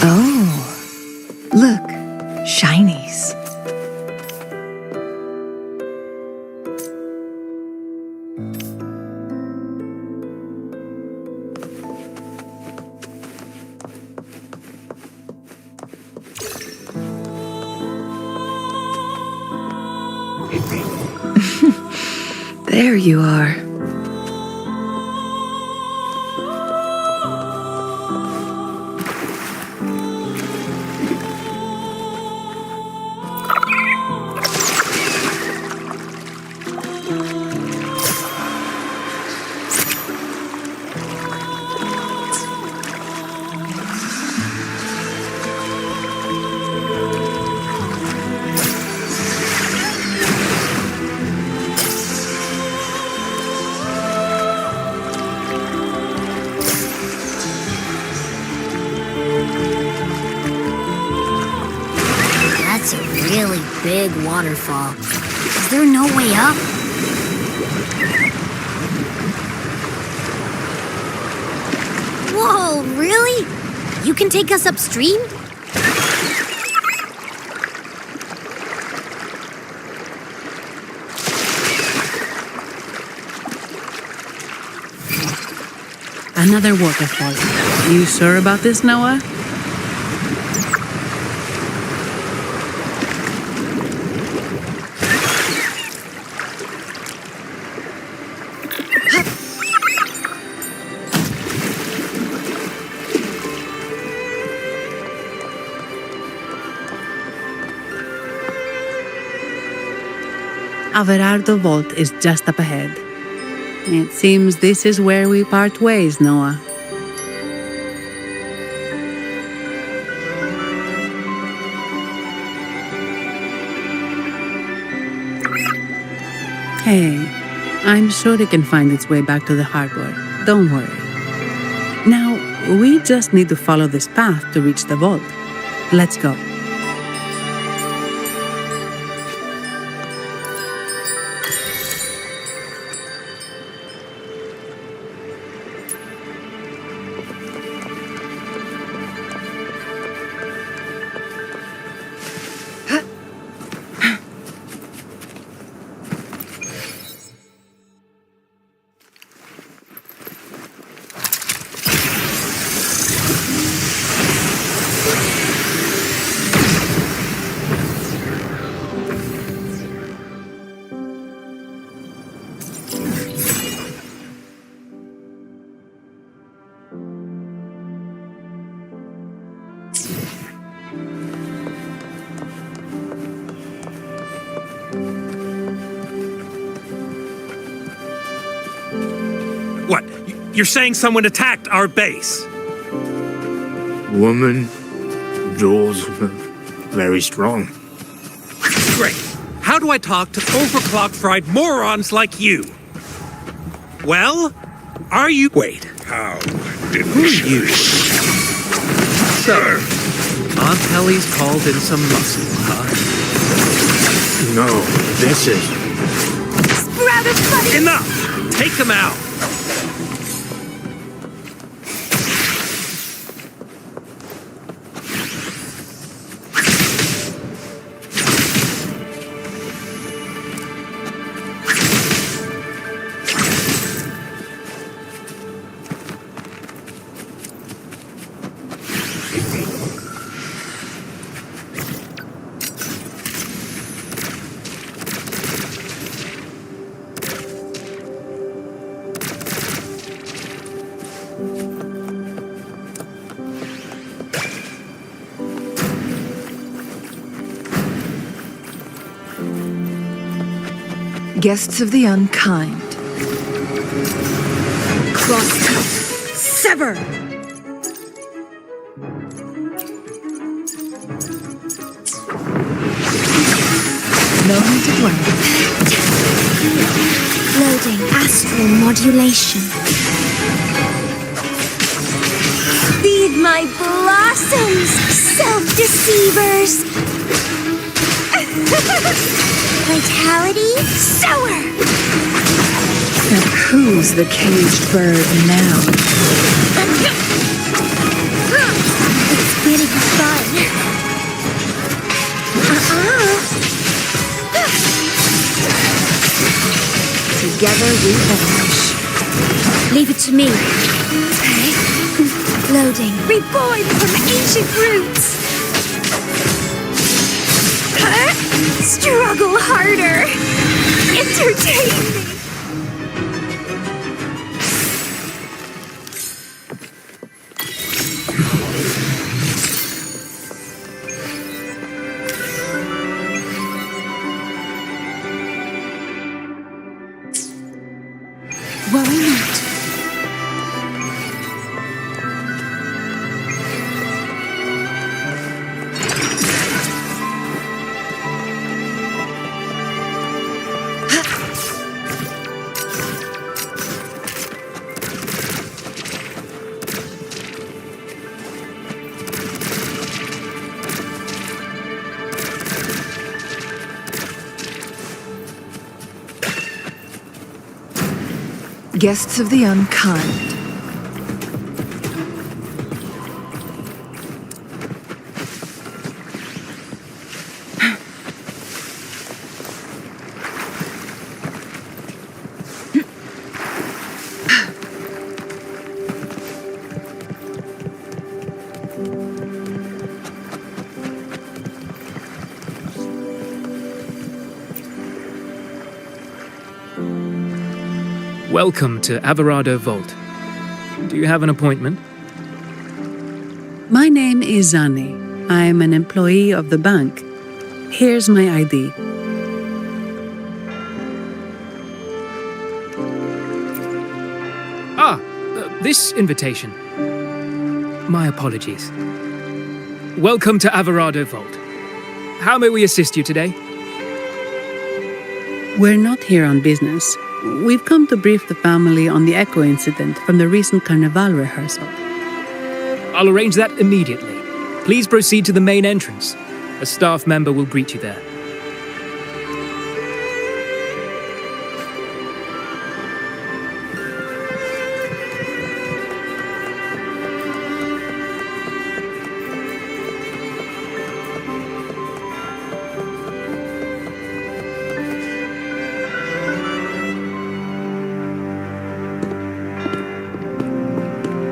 Oh, look, shinies. There you are. That's a really big waterfall. Is there no way up? Whoa, really? You can take us upstream? Another waterfall. You sure about this, Noah? Averardo Vault is just up ahead. It seems this is where we part ways, Noah. Hey, I'm sure it can find its way back to the harbor. Don't worry. Now, we just need to follow this path to reach the vault. Let's go. What? You're saying someone attacked our base? Woman, jaws, very strong. Great. How do I talk to overclock-fried morons like you? Well, are you... Wait. How Who are you? So, Aunt Helly's called in some muscle, huh? No, this is... Sprouted buddy! Enough! Take them out! Guests of the unkind. Cross cut. Sever! No need to dwell. Loading astral modulation. Feed my blossoms, self-deceivers! Vitality sour! And who's the caged bird now? It's getting Revenge. Leave it to me. Okay. Loading. Reborn from ancient roots. Struggle harder. Entertain me. Worry not. Guests of the unkind. Welcome to Alvarado Vault. Do you have an appointment? My name is Zani. I am an employee of the bank. Here's my ID. This invitation. My apologies. Welcome to Alvarado Vault. How may we assist you today? We're not here on business. We've come to brief the family on the Echo incident from the recent Carnival rehearsal. I'll arrange that immediately. Please proceed to the main entrance. A staff member will greet you there.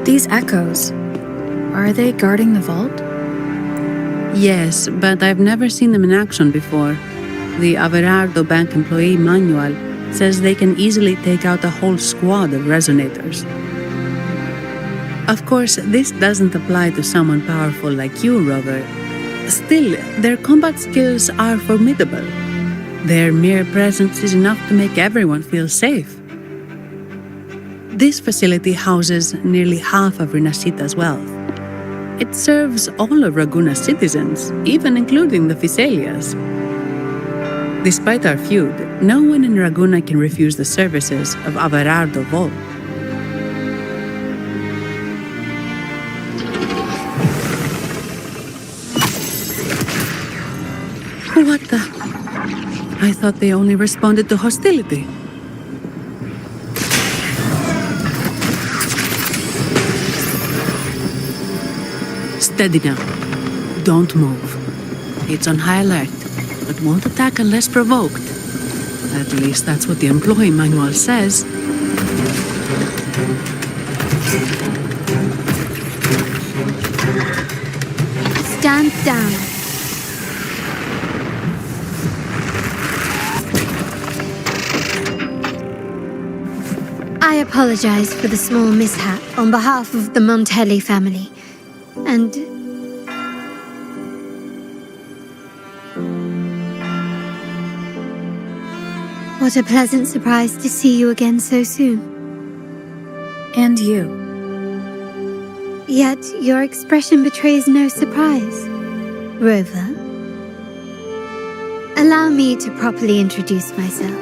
These echoes, are they guarding the vault? Yes, but I've never seen them in action before. The Averardo Bank employee manual says they can easily take out a whole squad of resonators. Of course, this doesn't apply to someone powerful like you, Rover. Still, their combat skills are formidable. Their mere presence is enough to make everyone feel safe. This facility houses nearly half of Rinascita's wealth. It serves all of Raguna's citizens, even including the Physaelias. Despite our feud, no one in Raguna can refuse the services of Averardo Vault. What the? I thought they only responded to hostility. Steady now. Don't move. It's on high alert, but won't attack unless provoked. At least that's what the employee manual says. Stand down. I apologize for the small mishap on behalf of the Montelli family. And what a pleasant surprise to see you again so soon. And you. Yet your expression betrays no surprise. Rover, allow me to properly introduce myself.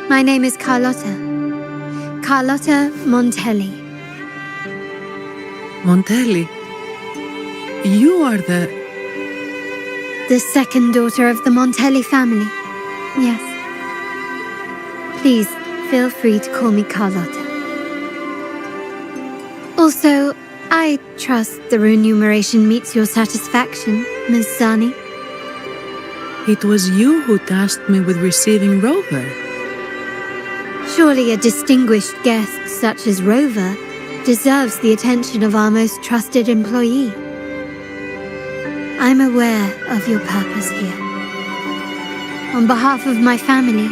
My name is Carlotta. Carlotta Montelli. Montelli? You are the second daughter of the Montelli family. Yes. Please, feel free to call me Carlotta. Also, I trust the remuneration meets your satisfaction, Ms. Zani. It was you who tasked me with receiving Rover. Surely a distinguished guest such as Rover deserves the attention of our most trusted employee. I'm aware of your purpose here. On behalf of my family,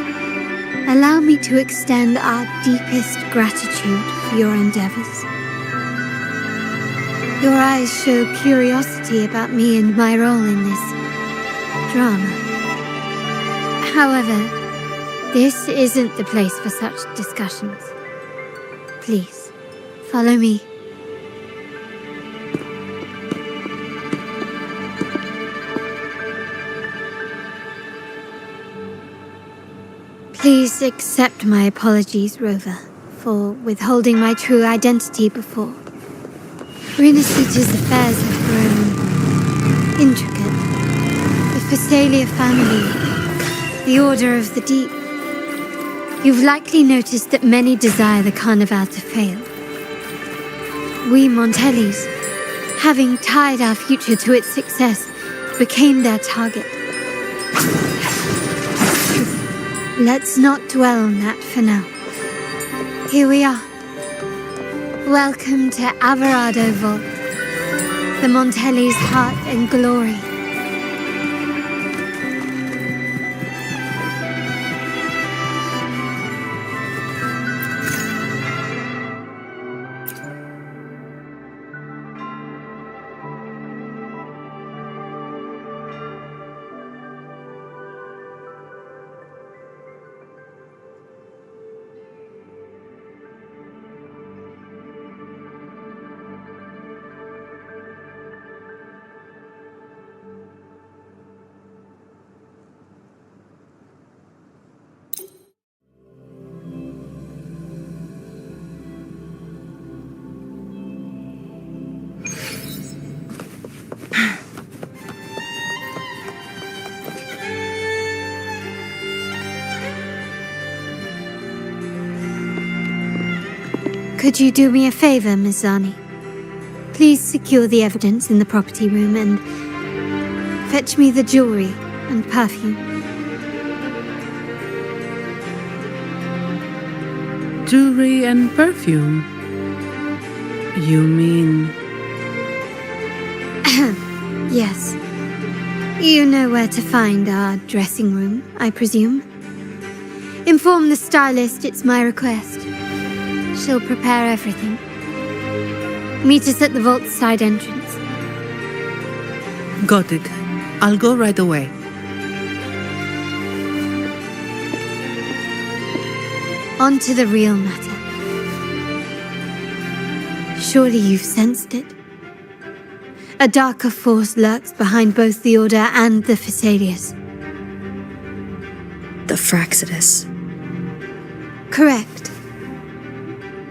allow me to extend our deepest gratitude for your endeavors. Your eyes show curiosity about me and my role in this drama. However, this isn't the place for such discussions. Please, follow me. Please accept my apologies, Rover, for withholding my true identity before. Rinascita's affairs have grown intricate. The Phasalia family, the Order of the Deep. You've likely noticed that many desire the Carnival to fail. We Montellis, having tied our future to its success, became their target. Let's not dwell on that for now. Here we are. Welcome to Alvarado Vault, the Montelli's heart and glory. Could you do me a favor, Miss Zani? Please secure the evidence in the property room and fetch me the jewelry and perfume. Jewelry and perfume? You mean... Yes. You know where to find our dressing room, I presume. Inform the stylist it's my request. She'll prepare everything. Meet us at the vault's side entrance. Got it. I'll go right away. On to the real matter. Surely you've sensed it. A darker force lurks behind both the Order and the Phasalias. The Fraxidus. Correct.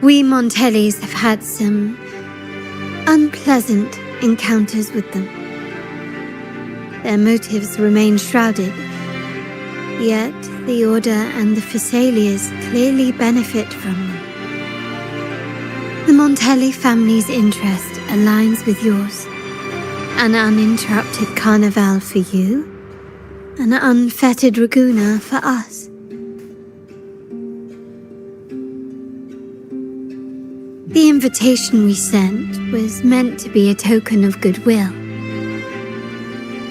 We Montellis have had some unpleasant encounters with them. Their motives remain shrouded, yet the Order and the Phasalias clearly benefit from them. The Montelli family's interest aligns with yours. An uninterrupted carnival for you, an unfettered Raguna for us. The invitation we sent was meant to be a token of goodwill.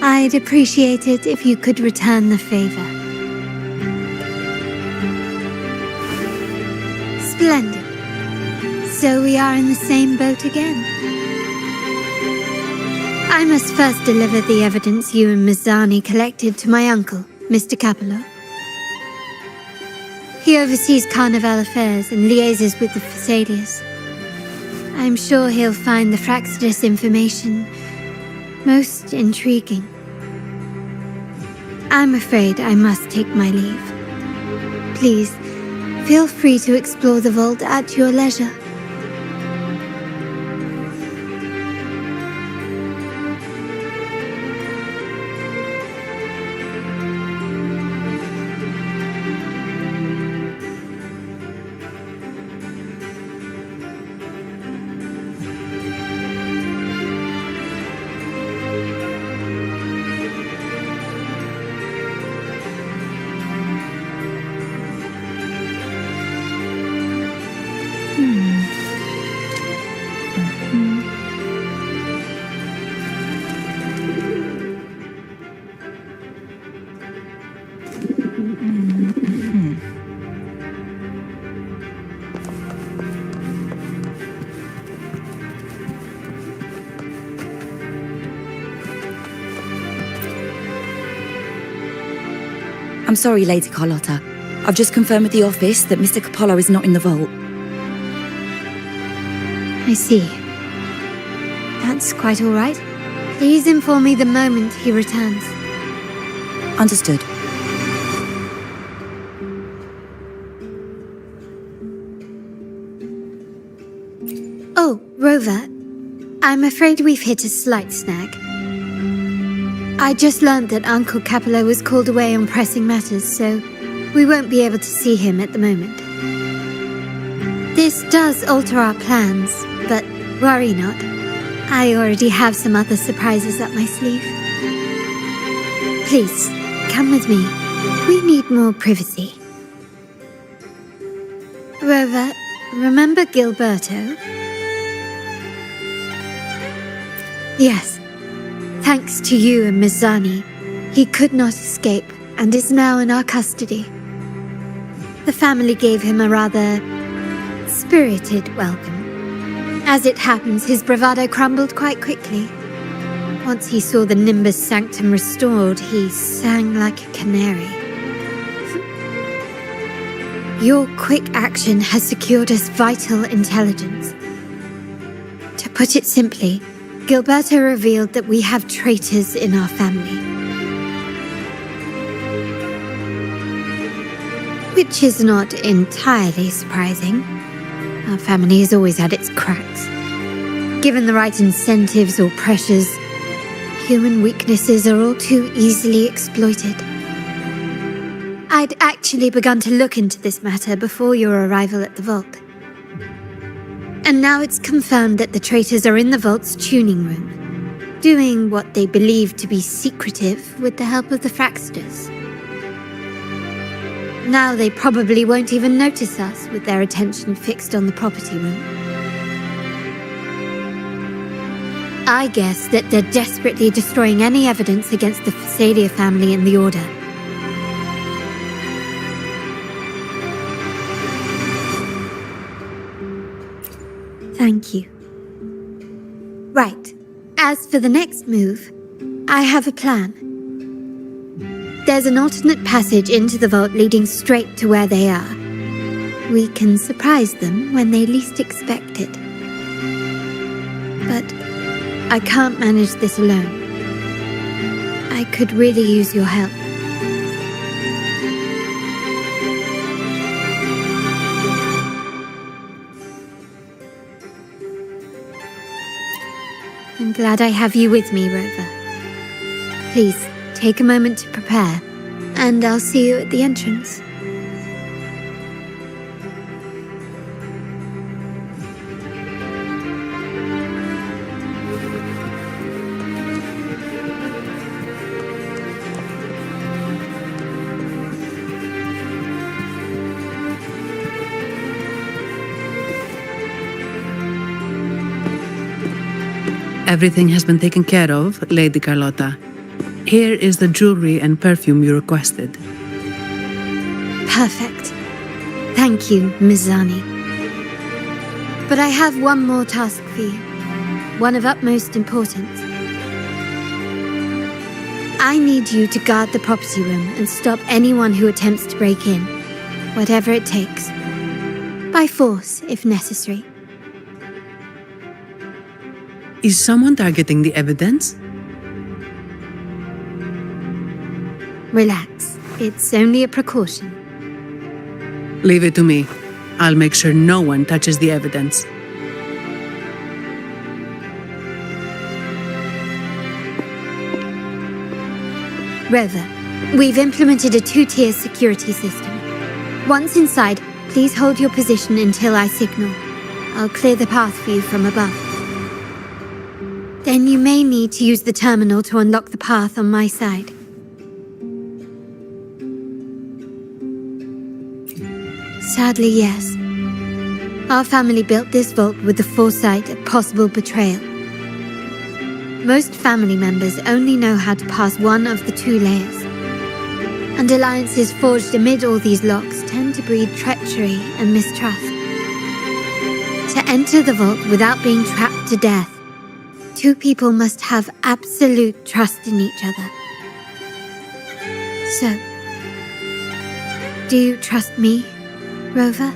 I'd appreciate it if you could return the favor. Splendid. So we are in the same boat again. I must first deliver the evidence you and Miss Zani collected to my uncle, Mr. Capello. He oversees Carnival affairs and liaises with the Phasalias. I'm sure he'll find the Fraxidus information most intriguing. I'm afraid I must take my leave. Please, feel free to explore the vault at your leisure. I'm sorry, Lady Carlotta. I've just confirmed with the office that Mr. Capolo is not in the vault. I see. That's quite all right. Please inform me the moment he returns. Understood. Oh, Rover. I'm afraid we've hit a slight snag. I just learned that Uncle Capolo was called away on pressing matters, so we won't be able to see him at the moment. This does alter our plans, but worry not. I already have some other surprises up my sleeve. Please, come with me. We need more privacy. Rover, remember Gilberto? Yes. Thanks to you and Miss Zani, he could not escape and is now in our custody. The family gave him a rather spirited welcome. As it happens, his bravado crumbled quite quickly. Once he saw the Nimbus Sanctum restored, he sang like a canary. Your quick action has secured us vital intelligence. To put it simply, Gilberto revealed that we have traitors in our family. Which is not entirely surprising. Our family has always had its cracks. Given the right incentives or pressures, human weaknesses are all too easily exploited. I'd actually begun to look into this matter before your arrival at the vault. And now it's confirmed that the traitors are in the vault's tuning room, doing what they believe to be secretive with the help of the Fraxters. Now they probably won't even notice us with their attention fixed on the property room. I guess that they're desperately destroying any evidence against the Phasalia family and the Order. Thank you. Right. As for the next move, I have a plan. There's an alternate passage into the vault leading straight to where they are. We can surprise them when they least expect it. But I can't manage this alone. I could really use your help. I'm glad I have you with me, Rover. Please, take a moment to prepare, and I'll see you at the entrance. Everything has been taken care of, Lady Carlotta. Here is the jewelry and perfume you requested. Perfect. Thank you, Ms. Zani. But I have one more task for you, one of utmost importance. I need you to guard the property room and stop anyone who attempts to break in, whatever it takes. By force, if necessary. Is someone targeting the evidence? Relax. It's only a precaution. Leave it to me. I'll make sure no one touches the evidence. Rover, we've implemented a 2-tier security system. Once inside, please hold your position until I signal. I'll clear the path for you from above. Then you may need to use the terminal to unlock the path on my side. Sadly, yes. Our family built this vault with the foresight of possible betrayal. Most family members only know how to pass one of the 2 layers. And alliances forged amid all these locks tend to breed treachery and mistrust. To enter the vault without being trapped to death, 2 people must have absolute trust in each other. So, Do you trust me, Rover?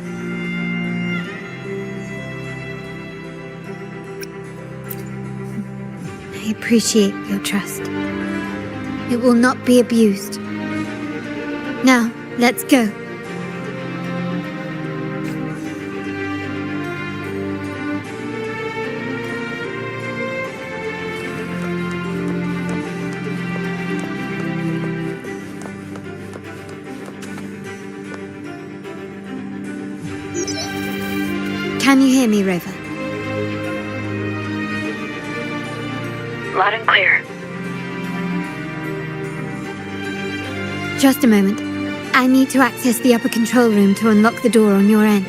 I appreciate your trust. It will not be abused. Now, let's go. Can you hear me, Rover? Loud and clear. Just a moment. I need to access the upper control room to unlock the door on your end.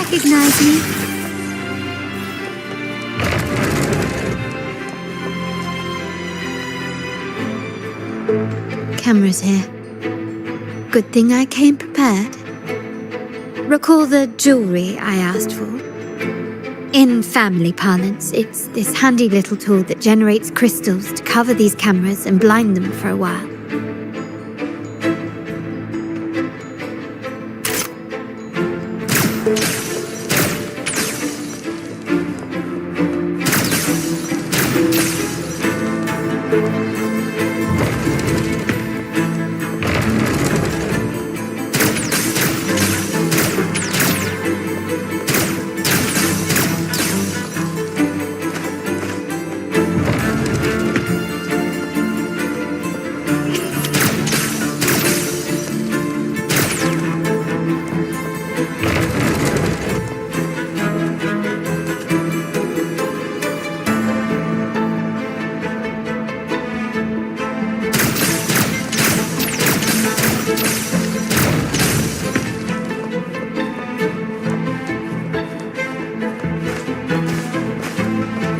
Recognize me? Cameras here. Good thing I came prepared. Recall the jewelry I asked for? In family parlance, it's this handy little tool that generates crystals to cover these cameras and blind them for a while.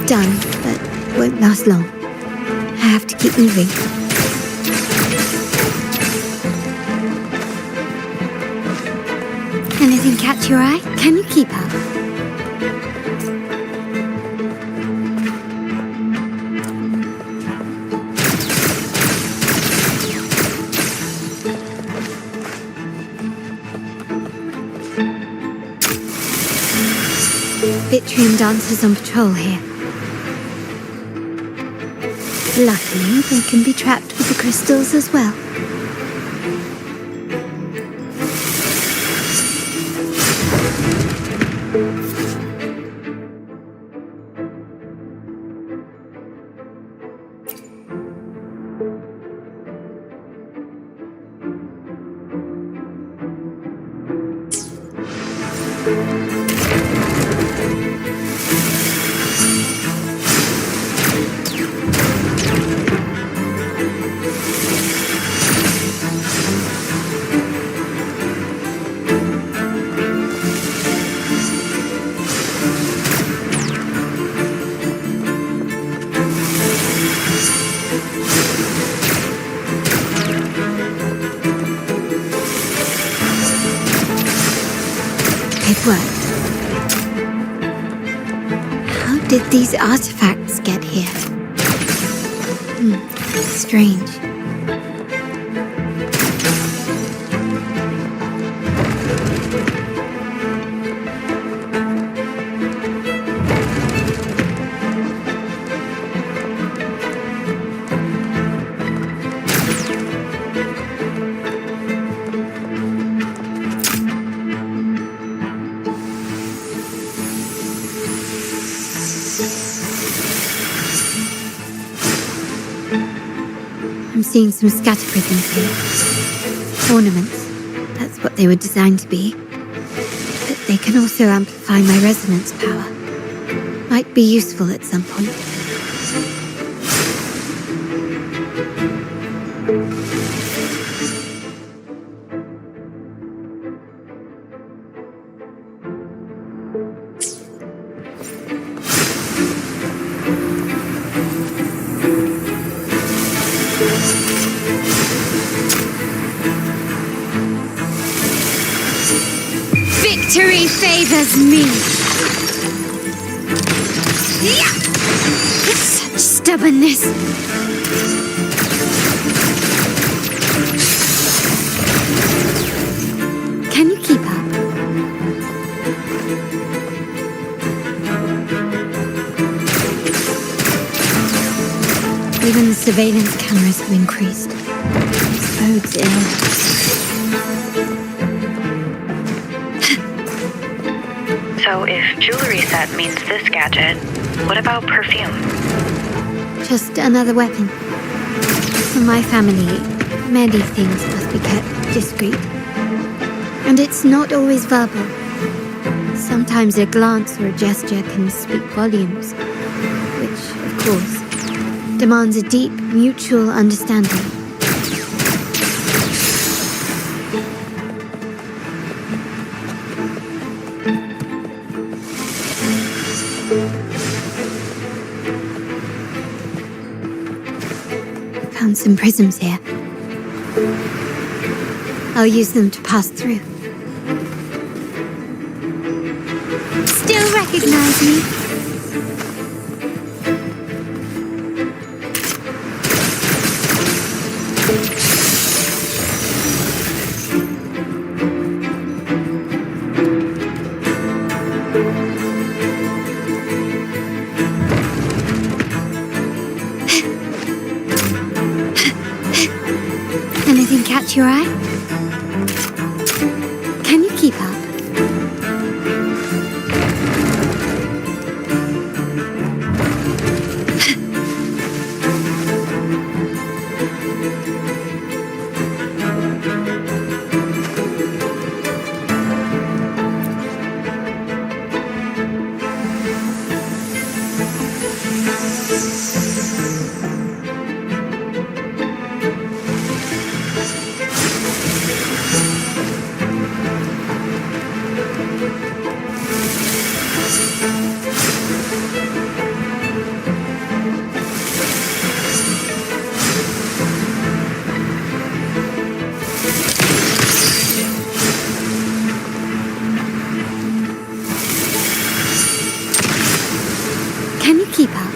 Done, but won't last long. I have to keep moving. Anything catch your eye? Can you keep up? Vitrium dancers on patrol here. Luckily, they can be trapped with the crystals as well. It worked. How did these artifacts get here? Strange. I'm seeing some scatter prisms here. Ornaments. That's what they were designed to be. But they can also amplify my resonance power. Might be useful at some point. Victory favors me. Such stubbornness. Can you keep up? Even the surveillance cameras have increased. This bodes ill. So if jewelry set means this gadget, what about perfume? Just another weapon. For my family, many things must be kept discreet. And it's not always verbal. Sometimes a glance or a gesture can speak volumes, which, of course, demands a deep mutual understanding. Found some prisms here. I'll use them to pass through. Still recognize me? Anything catch your eye? Can you keep up? Can you keep up?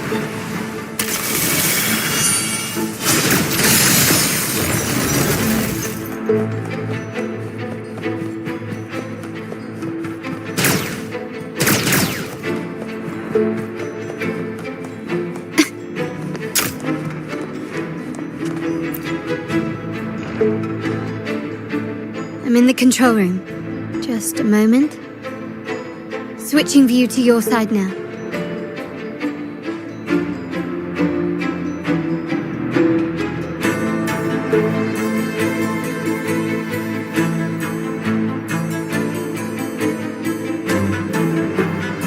I'm in the control room. Just a moment. Switching view to your side now.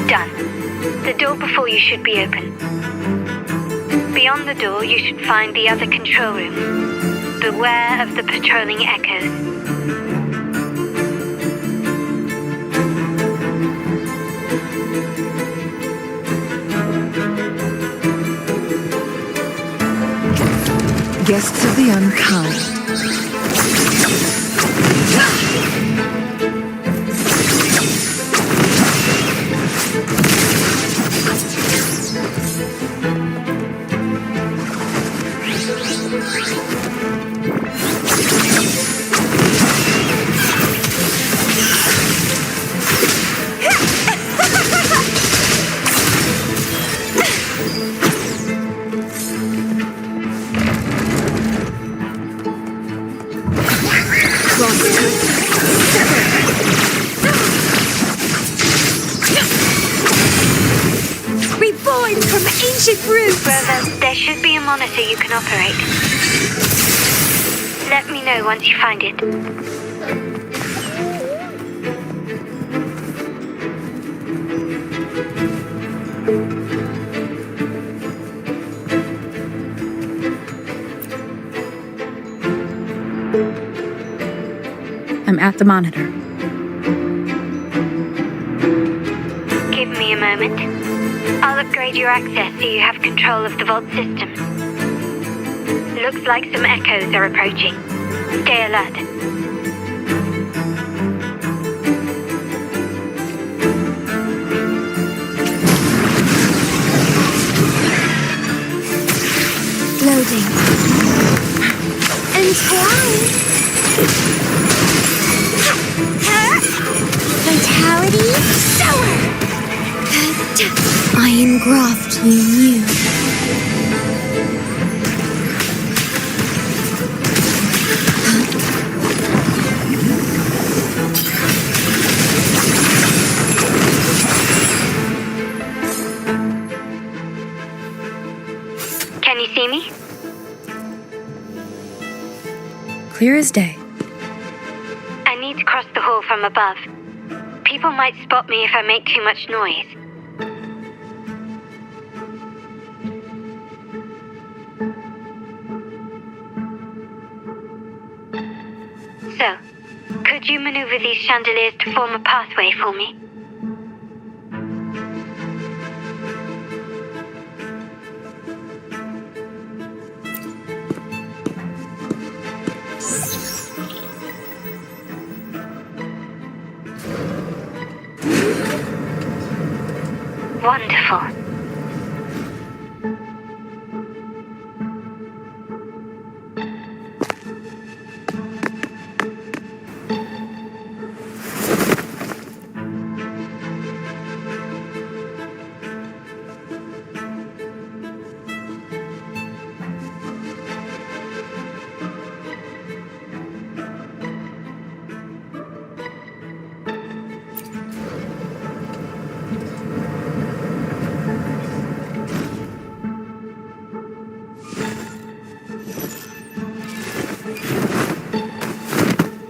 Done. The door before you should be open. Beyond the door, you should find the other control room. Beware of the patrolling echoes. Guests of the unkind. Reborn from ancient roots! Rover, there should be a monitor you can operate. Let me know once you find it. I'm at the monitor. Give me a moment. I'll upgrade your access so you have control of the vault system. looks like some echoes are approaching. Stay alert. Loading. Entwine. Vitality. Sour. Iron graft you knew. Can you see me? Clear as day. I need to cross the hall from above. People might spot me if I make too much noise. So, could you maneuver these chandeliers to form a pathway for me? Wonderful.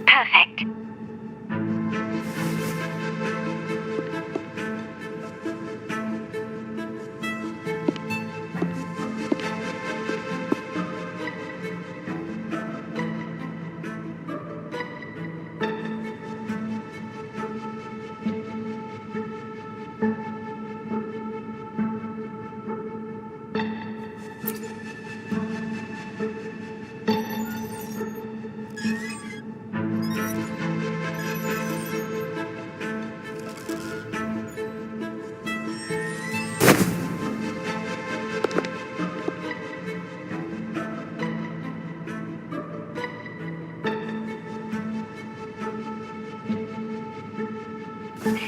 Perfect.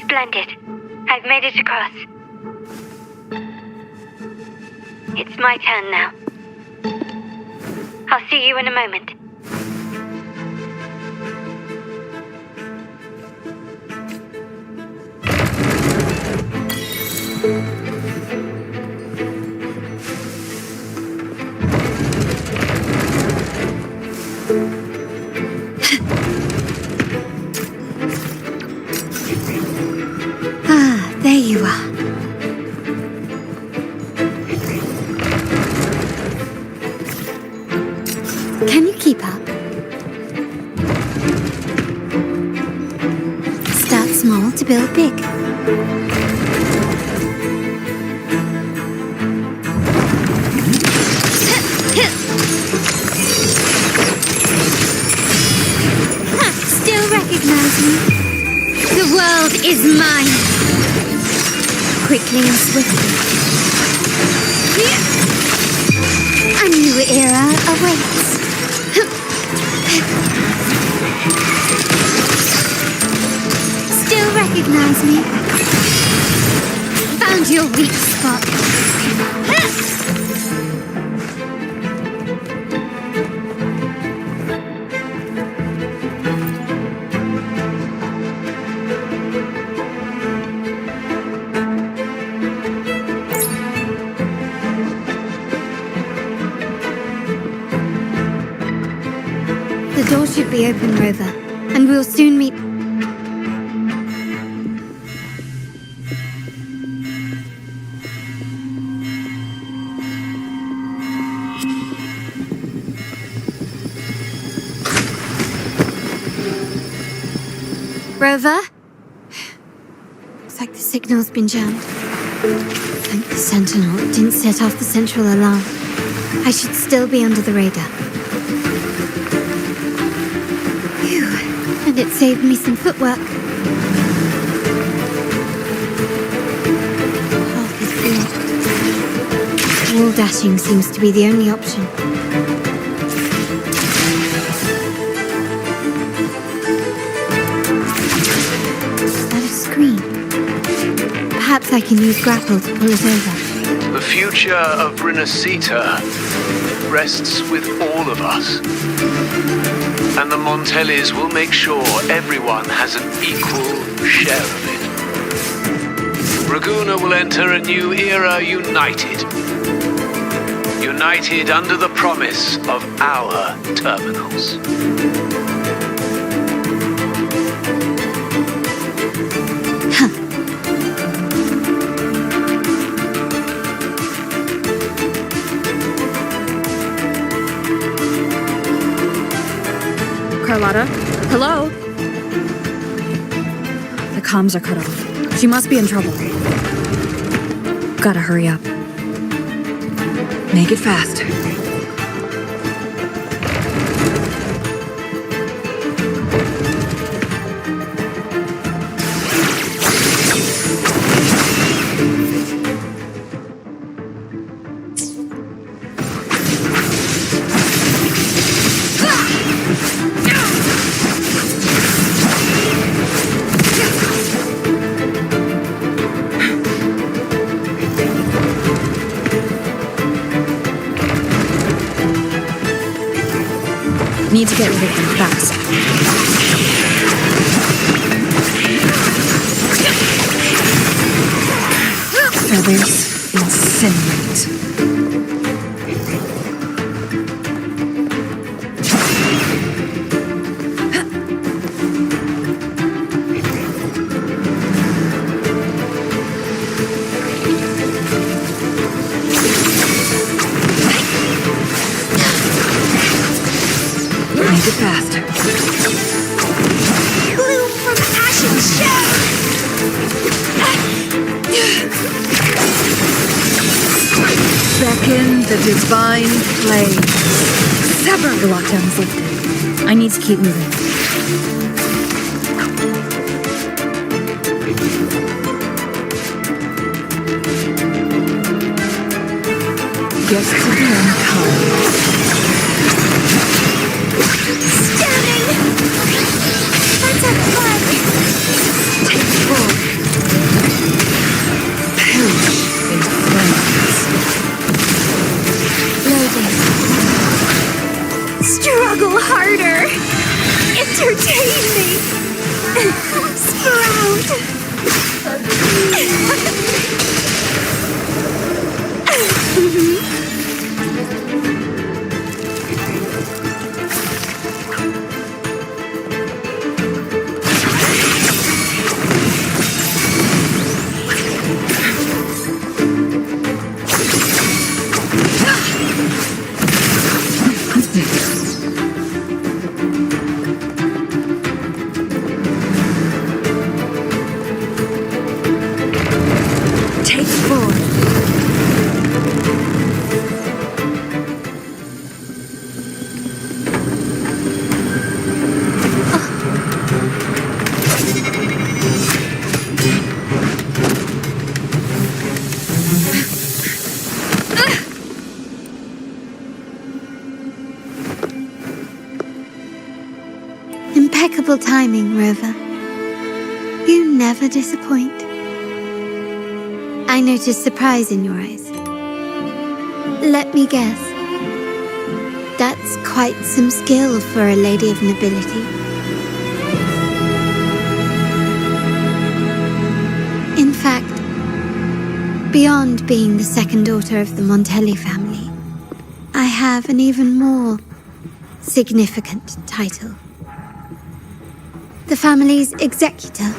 Splendid. I've made it across. It's my turn now. I'll see you in a moment. There you are. Can you keep up? Start small to build big. Still recognize me? The world is mine. Quickly and swiftly. A new era awaits. Still recognize me? Found your weak spot. The door should be open, Rover, and we'll soon meet. Rover? Looks like the signal's been jammed. Thank the Sentinel it didn't set off the central alarm. I should still be under the radar. And it saved me some footwork. Path is blocked. Wall dashing seems to be the only option. Is that a screen? Perhaps I can use grapple to pull it over. The future of Rinascita rests with all of us. And the Montellis will make sure everyone has an equal share of it. Raguna will enter a new era united. United under the promise of our terminals. Carlotta? Hello? The comms are cut off. She must be in trouble. Gotta hurry up. Make it fast. Need to get rid of them fast. Feathers incinerate. Make it fast. Bloom from ashen shell! Beckon the divine flame. Sever! The lockdown is lifted. I need to keep moving. Guess to be unkind. Stunning! Let's have fun! Take full. Perish in flames. Loading. Struggle harder! Entertain me! Sprout! Take full. Impeccable timing, Rover. You never disappoint. I noticed surprise in your eyes. Let me guess. That's quite some skill for a lady of nobility. In fact, beyond being the second daughter of the Montelli family, I have an even more significant title. The family's executor.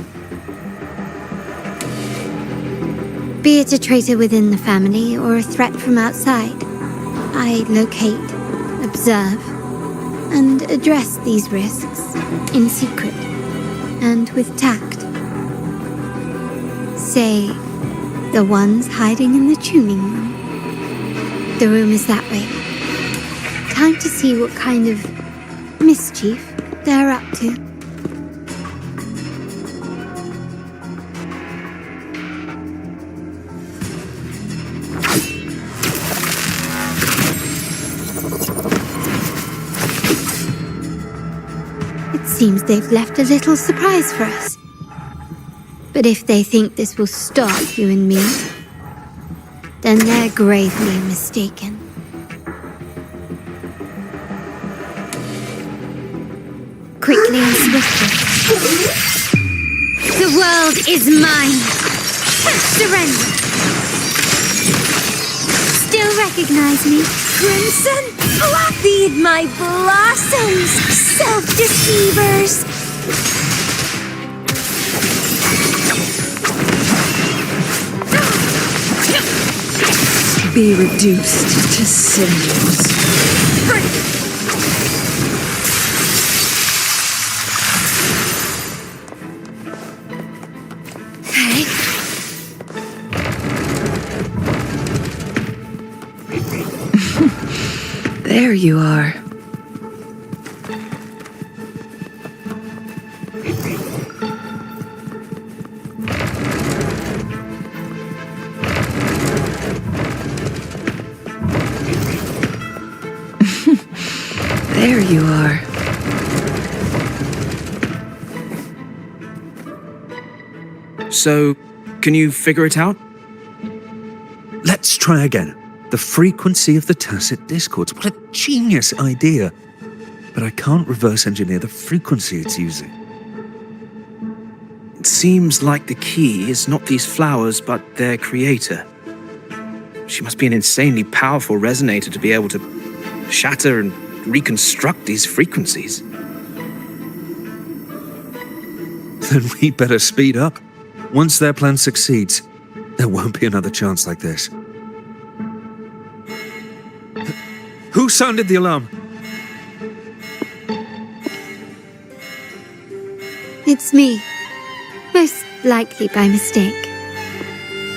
Be it a traitor within the family or a threat from outside, I locate, observe, and address these risks in secret and with tact. Say, the ones hiding in the tuning room. The room is that way. Time to see what kind of mischief they're up to. Seems they've left a little surprise for us. But if they think this will stop you and me, then they're gravely mistaken. Quickly and swiftly. The world is mine. Surrender. Still recognize me? Crimson, feed my blossoms, self-deceivers. Be reduced to cinders. Okay. There you are. There you are. So, can you figure it out? Let's try again. The frequency of the tacit discords. What a genius idea. But I can't reverse engineer the frequency it's using. It seems like the key is not these flowers, but their creator. She must be an insanely powerful resonator to be able to shatter and reconstruct these frequencies. Then we better speed up. Once their plan succeeds, there won't be another chance like this. Who sounded the alarm? It's me. Most likely by mistake.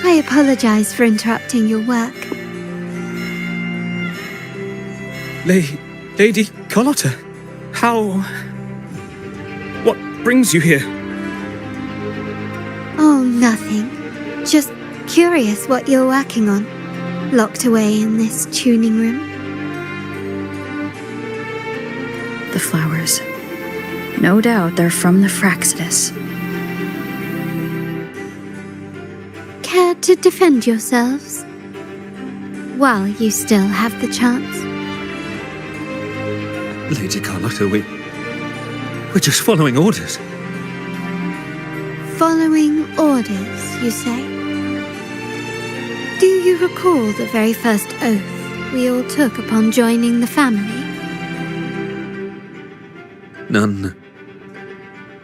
I apologize for interrupting your work. Lady Carlotta, how... What brings you here? Oh, nothing. Just curious what you're working on. Locked away in this tuning room. The flowers. No doubt they're from the Fraxidus. Care to defend yourselves? While you still have the chance. Lady Carlotta, we're just following orders. Following orders, you say? Do you recall the very first oath we all took upon joining the family? None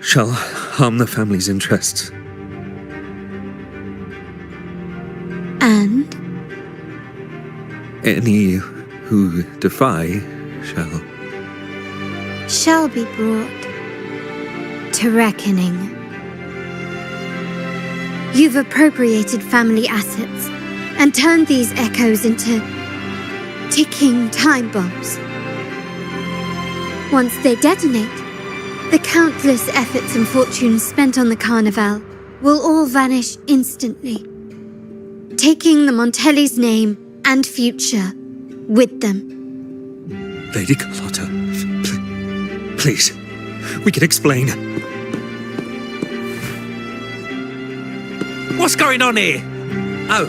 shall harm the family's interests. And? Any who defy shall be brought to reckoning. You've appropriated family assets and turned these echoes into ticking time bombs. Once they detonate, the countless efforts and fortunes spent on the Carnival will all vanish instantly, taking the Montelli's name and future with them. Lady Carlotta, please, we can explain. What's going on here? Oh,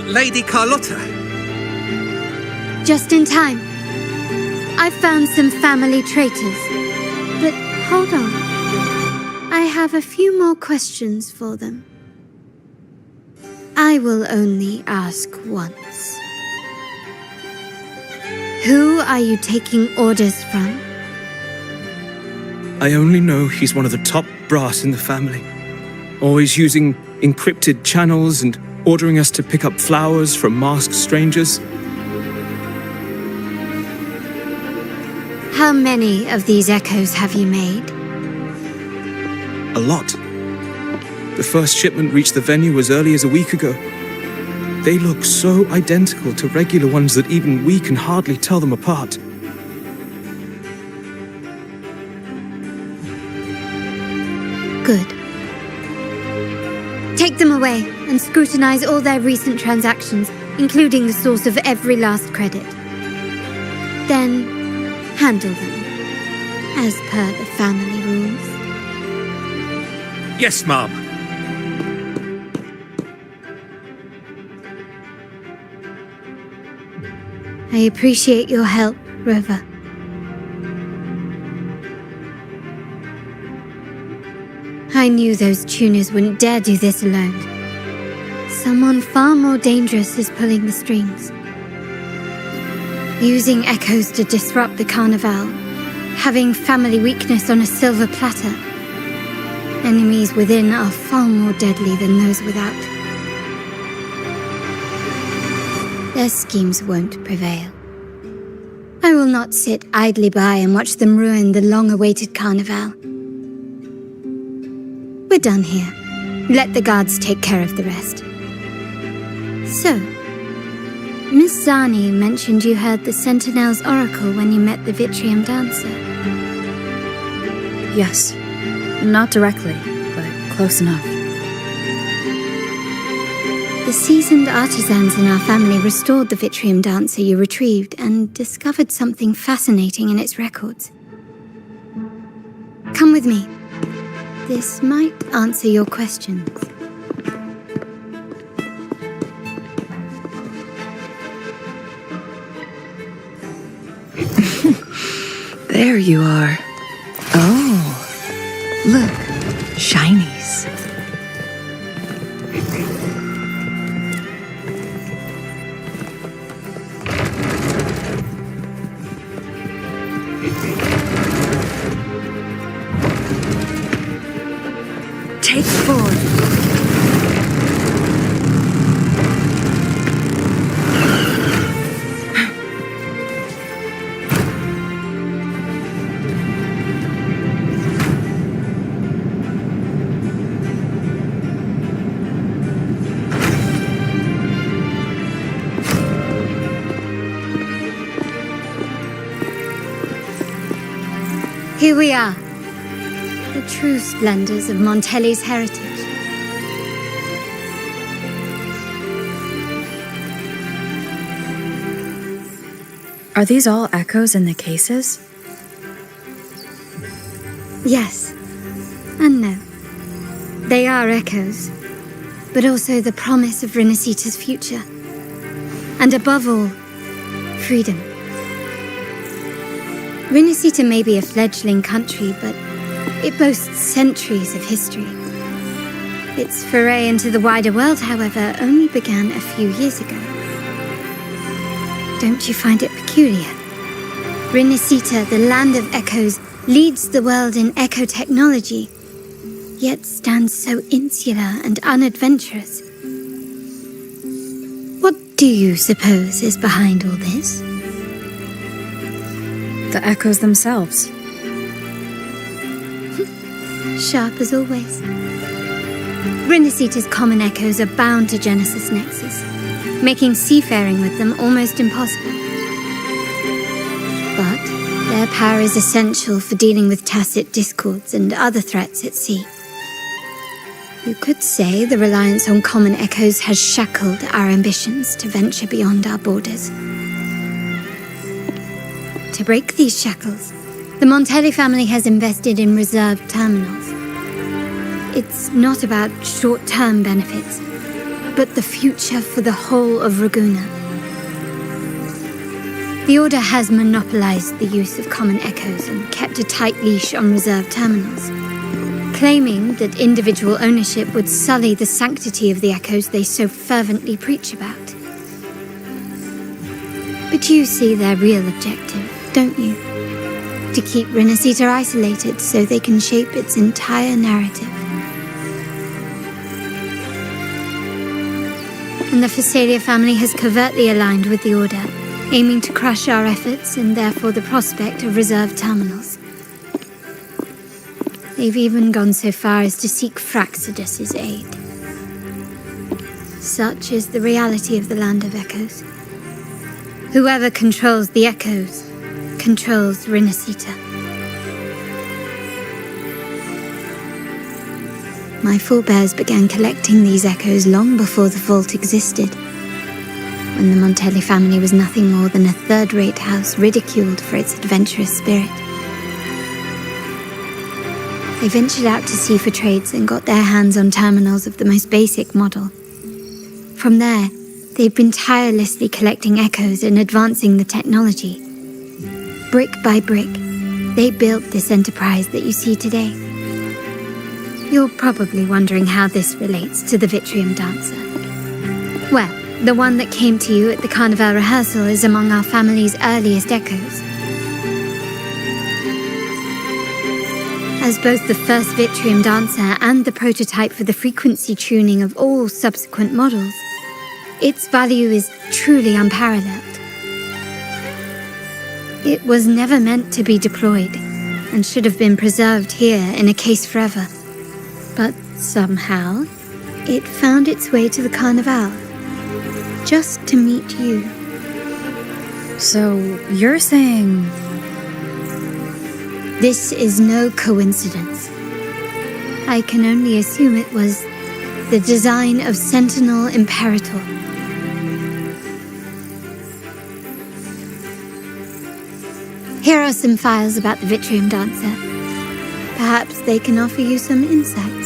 Lady Carlotta. Just in time. I found some family traitors. But hold on. I have a few more questions for them. I will only ask once. Who are you taking orders from? I only know he's one of the top brass in the family. Always using encrypted channels and ordering us to pick up flowers from masked strangers. How many of these echoes have you made? A lot. The first shipment reached the venue as early as a week ago. They look so identical to regular ones that even we can hardly tell them apart. Good. Take them away and scrutinize all their recent transactions, including the source of every last credit. Then handle them. as per the family rules. Yes, Mom. I appreciate your help, Rover. I knew those tuners wouldn't dare do this alone. Someone far more dangerous is pulling the strings. Using echoes to disrupt the carnival, having family weakness on a silver platter. Enemies within are far more deadly than those without. Their schemes won't prevail. I will not sit idly by and watch them ruin the long-awaited carnival. We're done here. Let the guards take care of the rest. So, Miss Zani mentioned you heard the Sentinel's oracle when you met the Vitrium dancer. Yes. Not directly, but close enough. The seasoned artisans in our family restored the Vitrium dancer you retrieved and discovered something fascinating in its records. Come with me. This might answer your questions. There you are. Oh, look, shinies. Take 4. Here we are. The true splendors of Montelli's heritage. Are these all echoes in the cases? Yes, and no. They are echoes, but also the promise of Rinascita's future. And above all, freedom. Rinascita may be a fledgling country, but it boasts centuries of history. Its foray into the wider world, however, only began a few years ago. Don't you find it peculiar? Rinascita, the land of echoes, leads the world in echo technology, yet stands so insular and unadventurous. What do you suppose is behind all this? The echoes themselves. Sharp as always. Rinascita's common echoes are bound to Genesis Nexus, making seafaring with them almost impossible. But their power is essential for dealing with tacit discords and other threats at sea. You could say the reliance on common echoes has shackled our ambitions to venture beyond our borders. To break these shackles, the Montelli family has invested in reserved terminals. It's not about short-term benefits, but the future for the whole of Ragusa. The Order has monopolized the use of common echoes and kept a tight leash on reserved terminals, claiming that individual ownership would sully the sanctity of the echoes they so fervently preach about. But you see their real objective, don't you? To keep Rinascita isolated so they can shape its entire narrative. And the Phasalia family has covertly aligned with the Order, aiming to crush our efforts and therefore the prospect of reserved terminals. They've even gone so far as to seek Fraxidus's aid. Such is the reality of the Land of Echoes. Whoever controls the Echoes controls Rinascita. My forebears began collecting these echoes long before the vault existed, when the Montelli family was nothing more than a third-rate house ridiculed for its adventurous spirit. They ventured out to sea for trades and got their hands on terminals of the most basic model. From there, they've been tirelessly collecting echoes and advancing the technology. Brick by brick, they built this enterprise that you see today. You're probably wondering how this relates to the Vitrium Dancer. Well, the one that came to you at the Carnival rehearsal is among our family's earliest echoes. As both the first Vitrium Dancer and the prototype for the frequency tuning of all subsequent models, its value is truly unparalleled. It was never meant to be deployed, and should have been preserved here in a case forever. But somehow, it found its way to the Carnival, just to meet you. So, you're saying... This is no coincidence. I can only assume it was the design of Sentinel Imperator. Here are some files about the Vitrium Dancer. Perhaps they can offer you some insights.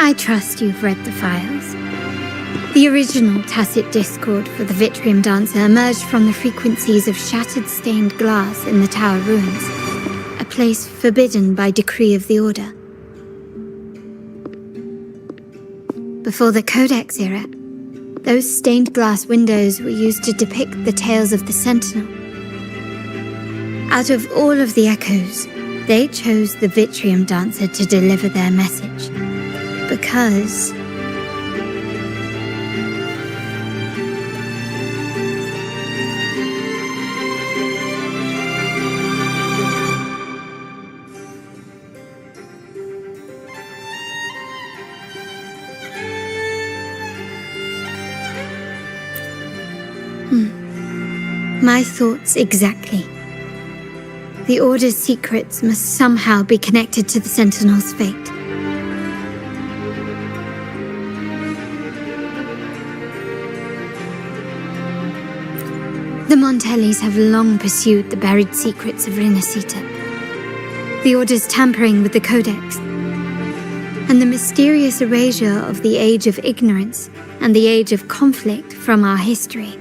I trust you've read the files. The original tacit discord for the Vitrium Dancer emerged from the frequencies of shattered stained glass in the tower ruins, a place forbidden by decree of the Order. Before the Codex era, those stained glass windows were used to depict the tales of the Sentinel. Out of all of the echoes, they chose the Vitrium Dancer to deliver their message. Because... My thoughts exactly. The Order's secrets must somehow be connected to the Sentinel's fate. The Montellis have long pursued the buried secrets of Rinascita, the Order's tampering with the Codex, and the mysterious erasure of the Age of Ignorance and the Age of Conflict from our history.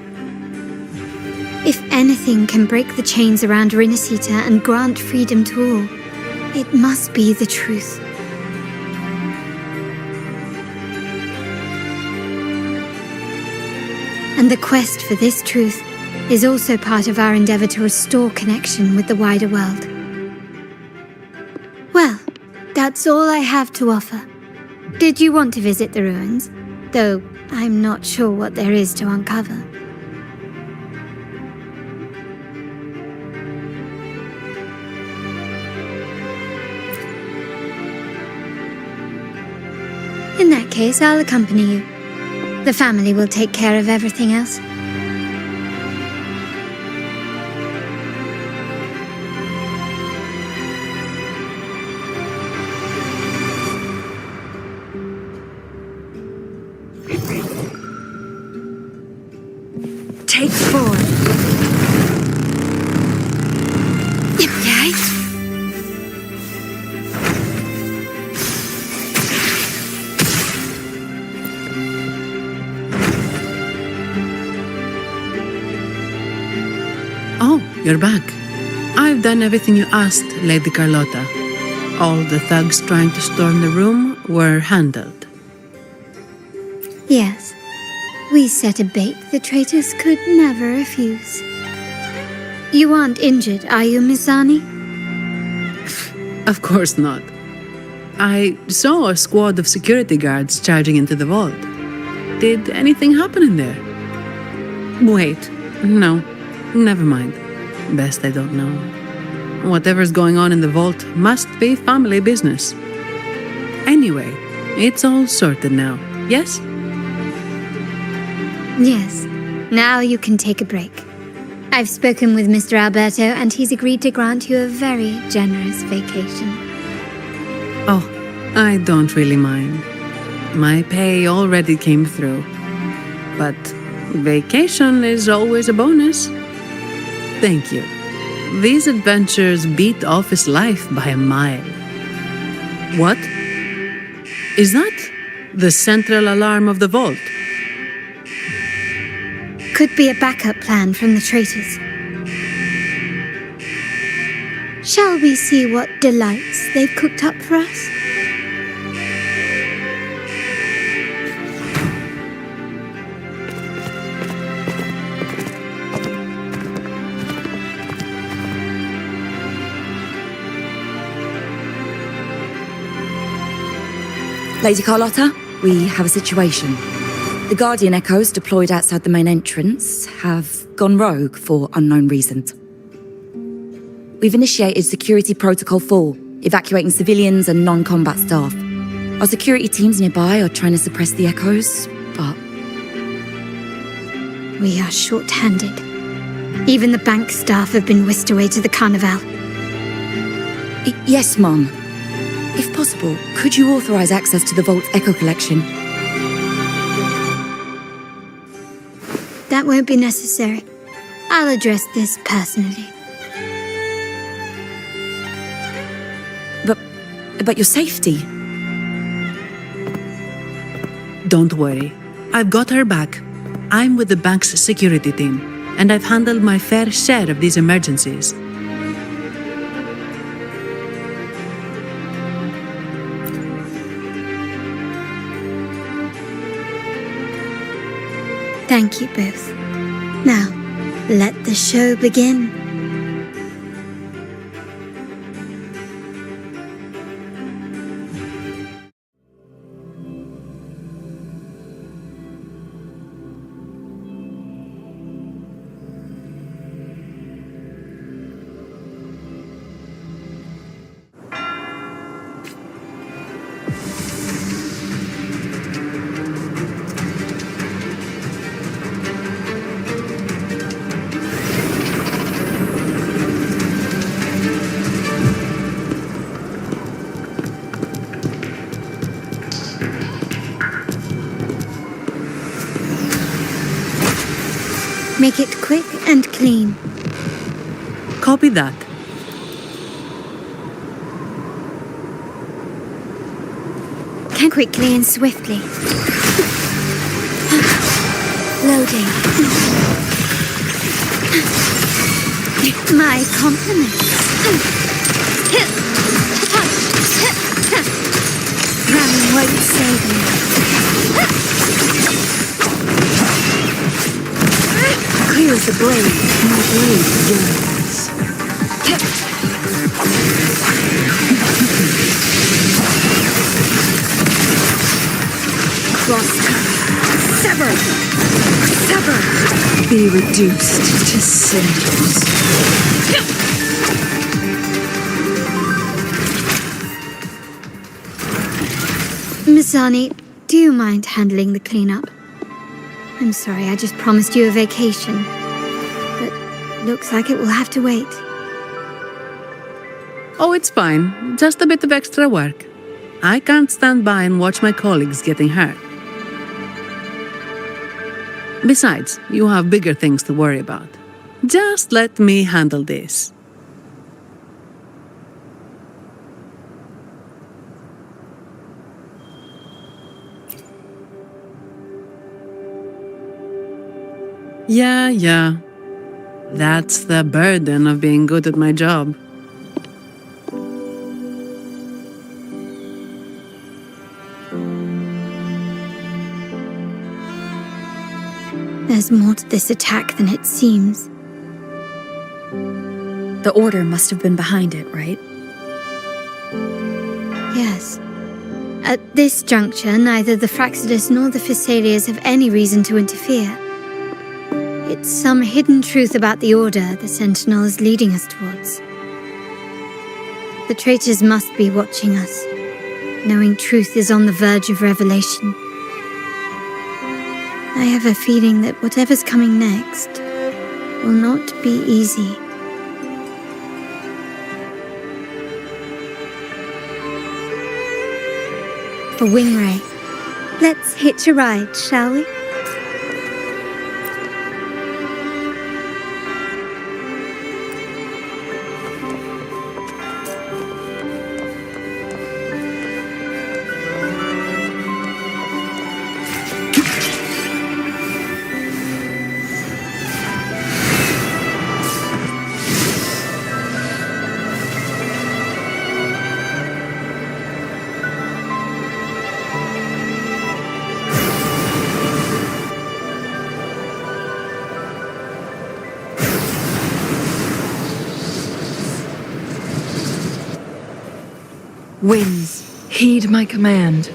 If anything can break the chains around Rinascita and grant freedom to all, it must be the truth. And the quest for this truth is also part of our endeavor to restore connection with the wider world. Well, that's all I have to offer. Did you want to visit the ruins? Though I'm not sure what there is to uncover. In that case, I'll accompany you. The family will take care of everything else. Take 4. Okay. Oh, you're back. I've done everything you asked, Lady Carlotta. All the thugs trying to storm the room were handled. Yes. We set a bait the traitors could never refuse. You aren't injured, are you, Miss Annie? Of course not. I saw a squad of security guards charging into the vault. Did anything happen in there? Wait, no, never mind. Best I don't know. Whatever's going on in the vault must be family business. Anyway, it's all sorted now, yes? Yes. Now you can take a break. I've spoken with Mr. Alberto and he's agreed to grant you a very generous vacation. Oh, I don't really mind. My pay already came through. But vacation is always a bonus. Thank you. These adventures beat office life by a mile. What? Is that the central alarm of the vault? Could be a backup plan from the traitors. Shall we see what delights they've cooked up for us? Lady Carlotta, we have a situation. The Guardian Echoes deployed outside the main entrance have gone rogue for unknown reasons. We've initiated Security Protocol 4, evacuating civilians and non-combat staff. Our security teams nearby are trying to suppress the Echoes, but... We are short-handed. Even the bank staff have been whisked away to the Carnival. Yes, Mum. If possible, could you authorize access to the Vault's Echo collection? That won't be necessary. I'll address this personally. But your safety? Don't worry. I've got her back. I'm with the bank's security team, and I've handled my fair share of these emergencies. Thank you both. Now, let the show begin. Make it quick and clean. Copy that. Can quickly and swiftly. Loading. My compliments. Ramming won't save me. Clear as the blade, my blade yearns. Crosscut. Sever! Sever! Be reduced to cinders. Miss Arnie, do you mind handling the cleanup? I'm sorry, I just promised you a vacation. But looks like it will have to wait. Oh, it's fine. Just a bit of extra work. I can't stand by and watch my colleagues getting hurt. Besides, you have bigger things to worry about. Just let me handle this. Yeah. That's the burden of being good at my job. There's more to this attack than it seems. The Order must have been behind it, right? Yes. At this juncture, neither the Fraxidus nor the Physaelias have any reason to interfere. It's some hidden truth about the Order the Sentinel is leading us towards. The traitors must be watching us, knowing truth is on the verge of revelation. I have a feeling that whatever's coming next will not be easy. A wingray. Let's hitch a ride, shall we? Winds, heed my command.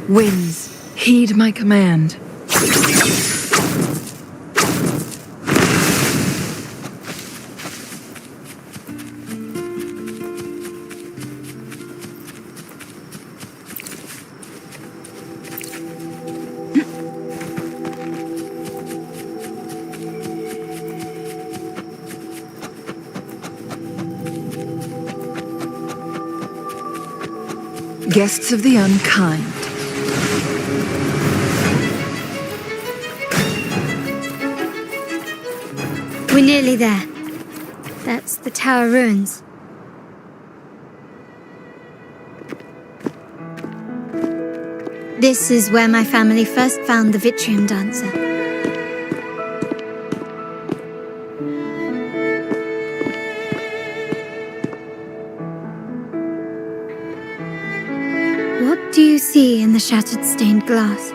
Winds, heed my command. Guests of the unkind. We're nearly there. That's the tower ruins. This is where my family first found the Vitrium Dancer. What do you see in the shattered stained glass?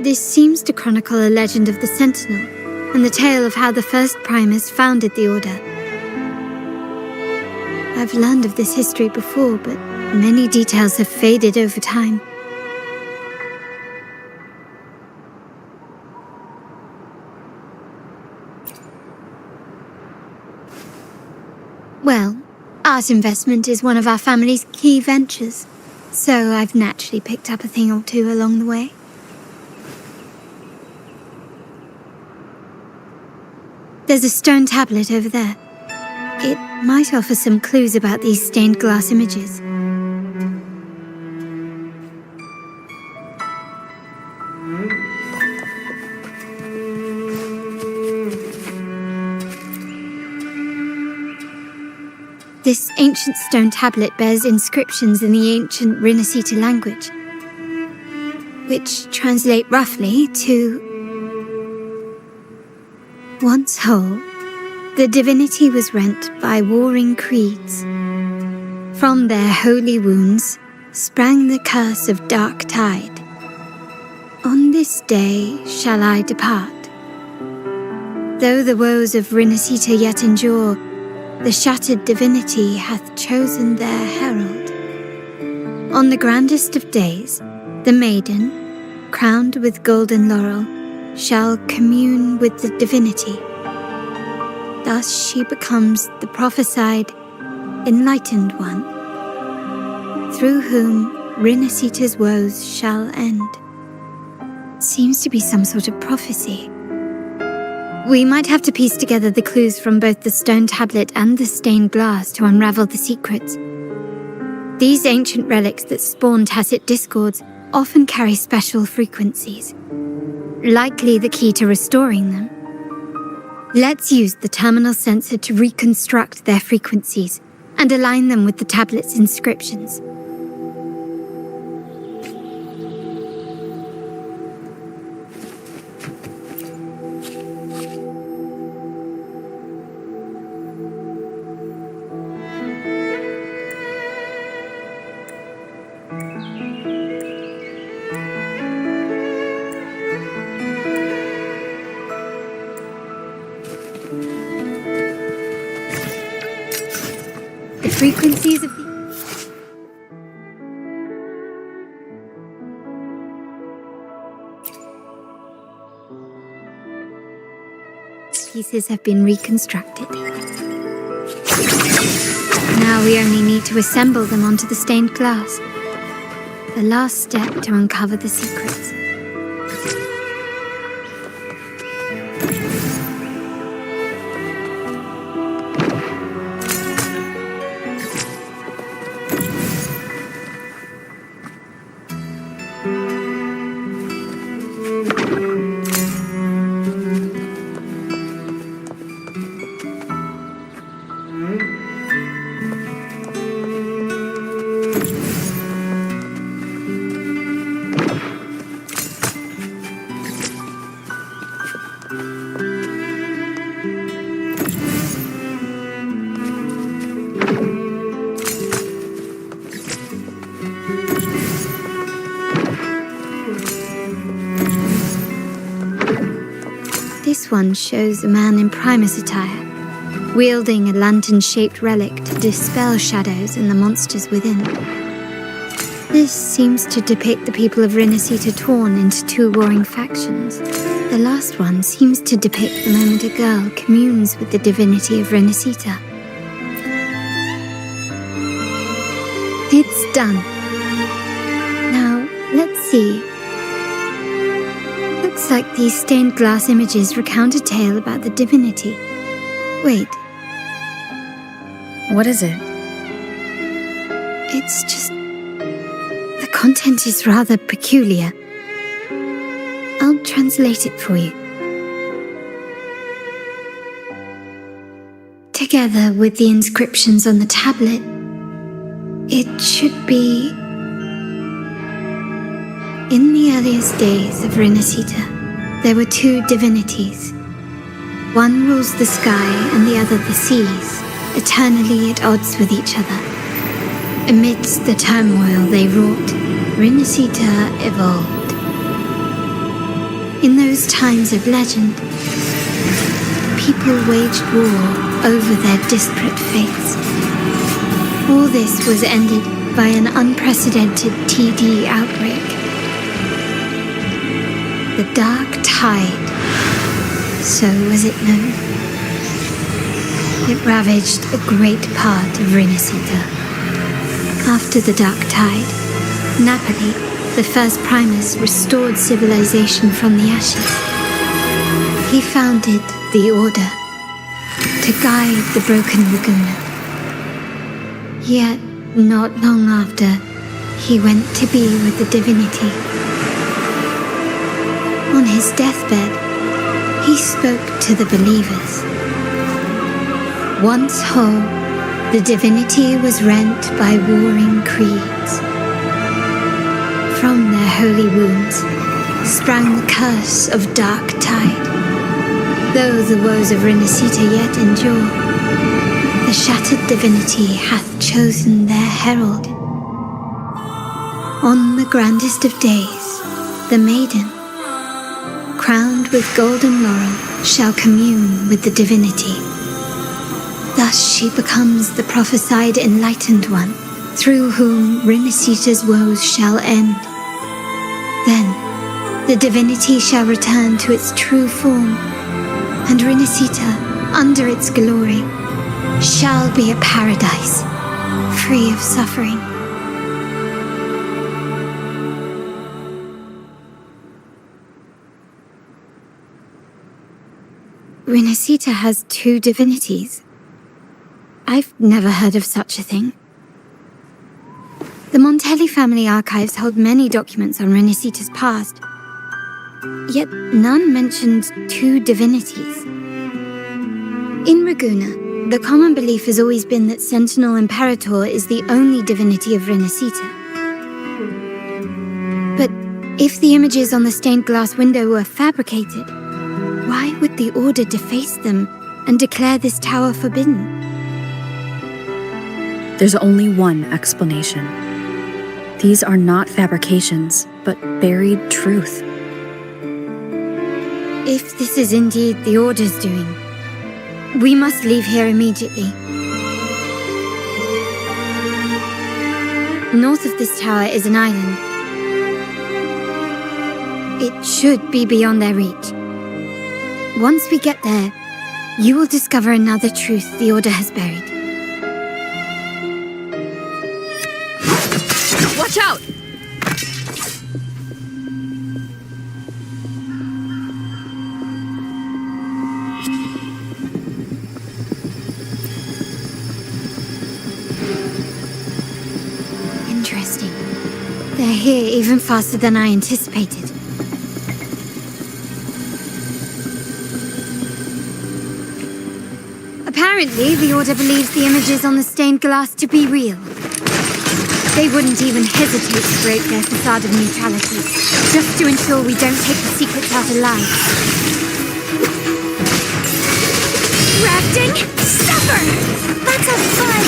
This seems to chronicle a legend of the Sentinel and the tale of how the first Primus founded the Order. I've learned of this history before, but many details have faded over time. Well, art investment is one of our family's key ventures, so I've naturally picked up a thing or two along the way. There's a stone tablet over there. It might offer some clues about these stained glass images. This ancient stone tablet bears inscriptions in the ancient Rinascita language, which translate roughly to once whole, the divinity was rent by warring creeds. From their holy wounds sprang the curse of dark tide. On this day shall I depart. Though the woes of Rinascita yet endure, the shattered divinity hath chosen their herald. On the grandest of days, the maiden, crowned with golden laurel, shall commune with the divinity. Thus she becomes the prophesied, enlightened one, through whom Rinascita's woes shall end. Seems to be some sort of prophecy. We might have to piece together the clues from both the stone tablet and the stained glass to unravel the secrets. These ancient relics that spawn tacit discords often carry special frequencies, likely the key to restoring them. Let's use the terminal sensor to reconstruct their frequencies and align them with the tablet's inscriptions. frequencies of the pieces have been reconstructed. Now we only need to assemble them onto the stained glass. The last step to uncover the secrets. This one shows a man in Primus attire, wielding a lantern-shaped relic to dispel shadows and the monsters within. This seems to depict the people of Rinascita torn into two warring factions. The last one seems to depict the moment a girl communes with the divinity of Rinascita. It's done. Now, let's see. Looks like these stained glass images recount a tale about the divinity. Wait. What is it? It's just... the content is rather peculiar. I'll translate it for you. Together with the inscriptions on the tablet, it should be... In the earliest days of Rinascita, there were two divinities. One rules the sky and the other the seas, eternally at odds with each other. Amidst the turmoil they wrought, Rinascita evolved. In those times of legend, people waged war over their disparate fates. All this was ended by an unprecedented TD outbreak. The Dark Tide, so was it known. It ravaged a great part of Rinascita. After the Dark Tide, Napoli, the first Primus, restored civilization from the ashes. He founded the Order to guide the broken Laguna. Yet, not long after, he went to be with the divinity. On his deathbed, he spoke to the believers. Once whole, the divinity was rent by warring creeds. From their holy wounds sprang the curse of Dark Tide. Though the woes of Rinascita yet endure, the shattered divinity hath chosen their herald. On the grandest of days, the maiden, crowned with golden laurel, shall commune with the divinity. Thus she becomes the prophesied enlightened one, through whom Rinascita's woes shall end. Then, the divinity shall return to its true form, and Rinascita, under its glory, shall be a paradise, free of suffering. Rinascita has two divinities. I've never heard of such a thing. The Montelli family archives hold many documents on Rinascita's past, yet none mentioned two divinities. In Ragusa, the common belief has always been that Sentinel Imperator is the only divinity of Rinascita. But if the images on the stained glass window were fabricated, why would the Order deface them and declare this tower forbidden? There's only one explanation. These are not fabrications, but buried truth. If this is indeed the Order's doing, we must leave here immediately. North of this tower is an island. It should be beyond their reach. Once we get there, you will discover another truth the Order has buried. Watch out! Interesting. They're here even faster than I anticipated. Apparently, the Order believes the images on the stained glass to be real. They wouldn't even hesitate to break their facade of neutrality, just to ensure we don't take the secrets out alive. Rafting, suffer! Let's have fun!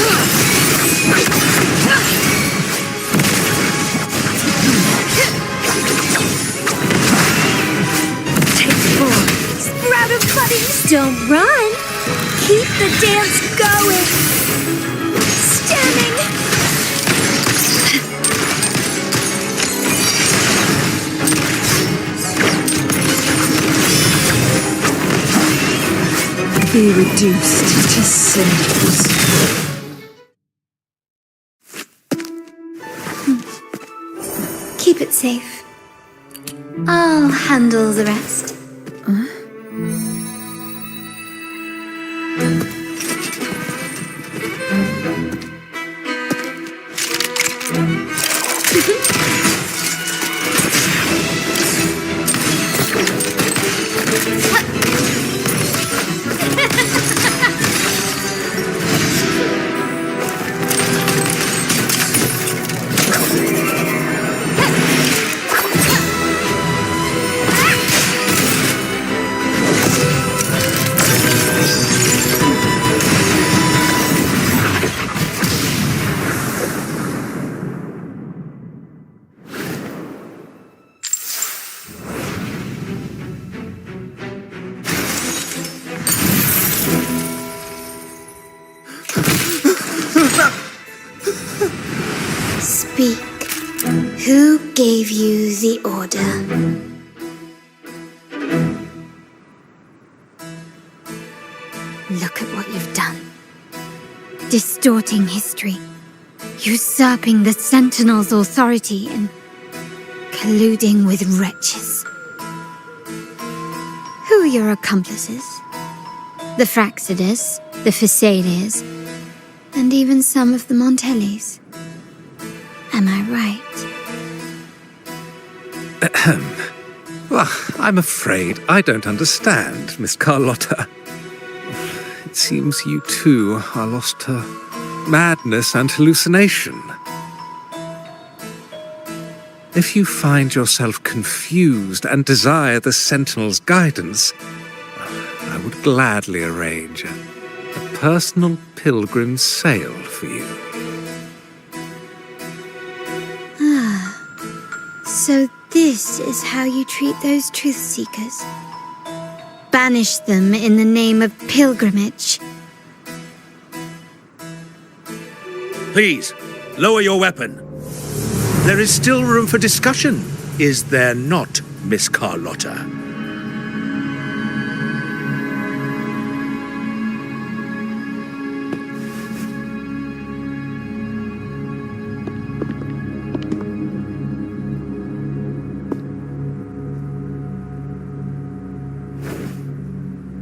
Take 4. Sprout of buddies! Don't run! Keep the dance going! Standing! Be reduced to cinders. Keep it safe. I'll handle the rest. Speak. Who gave you the order? Look at what you've done. Distorting history, usurping the Sentinel's authority, and colluding with wretches. Who are your accomplices? The Fraxidus, the Facades, and even some of the Montellis. Am I right? Well, I'm afraid I don't understand, Miss Carlotta. It seems you too are lost to madness and hallucination. If you find yourself confused and desire the Sentinel's guidance, I would gladly arrange a personal pilgrim sail for you. So this is how you treat those truth seekers? Banish them in the name of pilgrimage? Please, lower your weapon. There is still room for discussion, is there not, Miss Carlotta?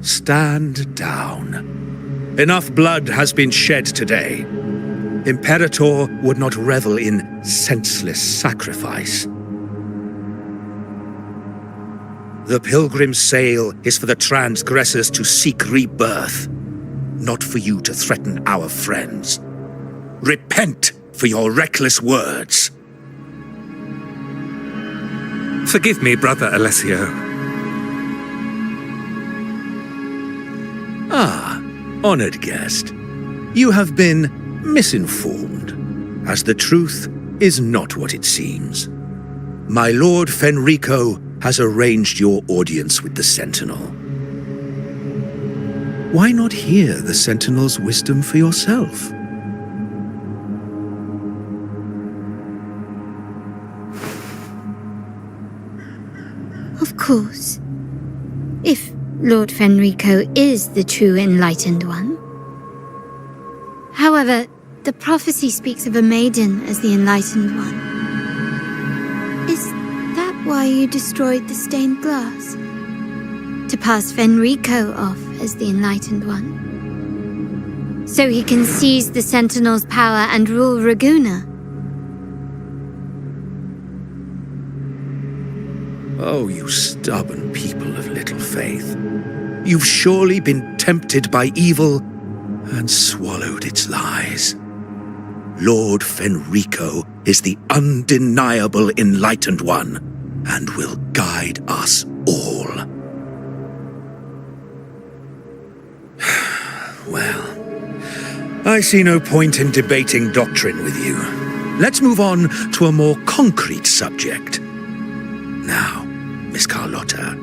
Stand down. Enough blood has been shed today. Imperator would not revel in senseless sacrifice. The pilgrim's sail is for the transgressors to seek rebirth, not for you to threaten our friends. Repent for your reckless words. Forgive me, Brother Alessio. Ah, honored guest. You have been misinformed, as the truth is not what it seems. My Lord Fenrico has arranged your audience with the Sentinel. Why not hear the Sentinel's wisdom for yourself? course. If Lord Fenrico is the true enlightened one. However, the prophecy speaks of a maiden as the enlightened one. Is that why you destroyed the stained glass? To pass Fenrico off as the enlightened one? So he can seize the Sentinel's power and rule Raguna? Oh, you stubborn people of little faith. You've surely been tempted by evil and swallowed its lies. Lord Fenrico is the undeniable enlightened one and will guide us all. Well, I see no point in debating doctrine with you. Let's move on to a more concrete subject. Now, Miss Carlotta,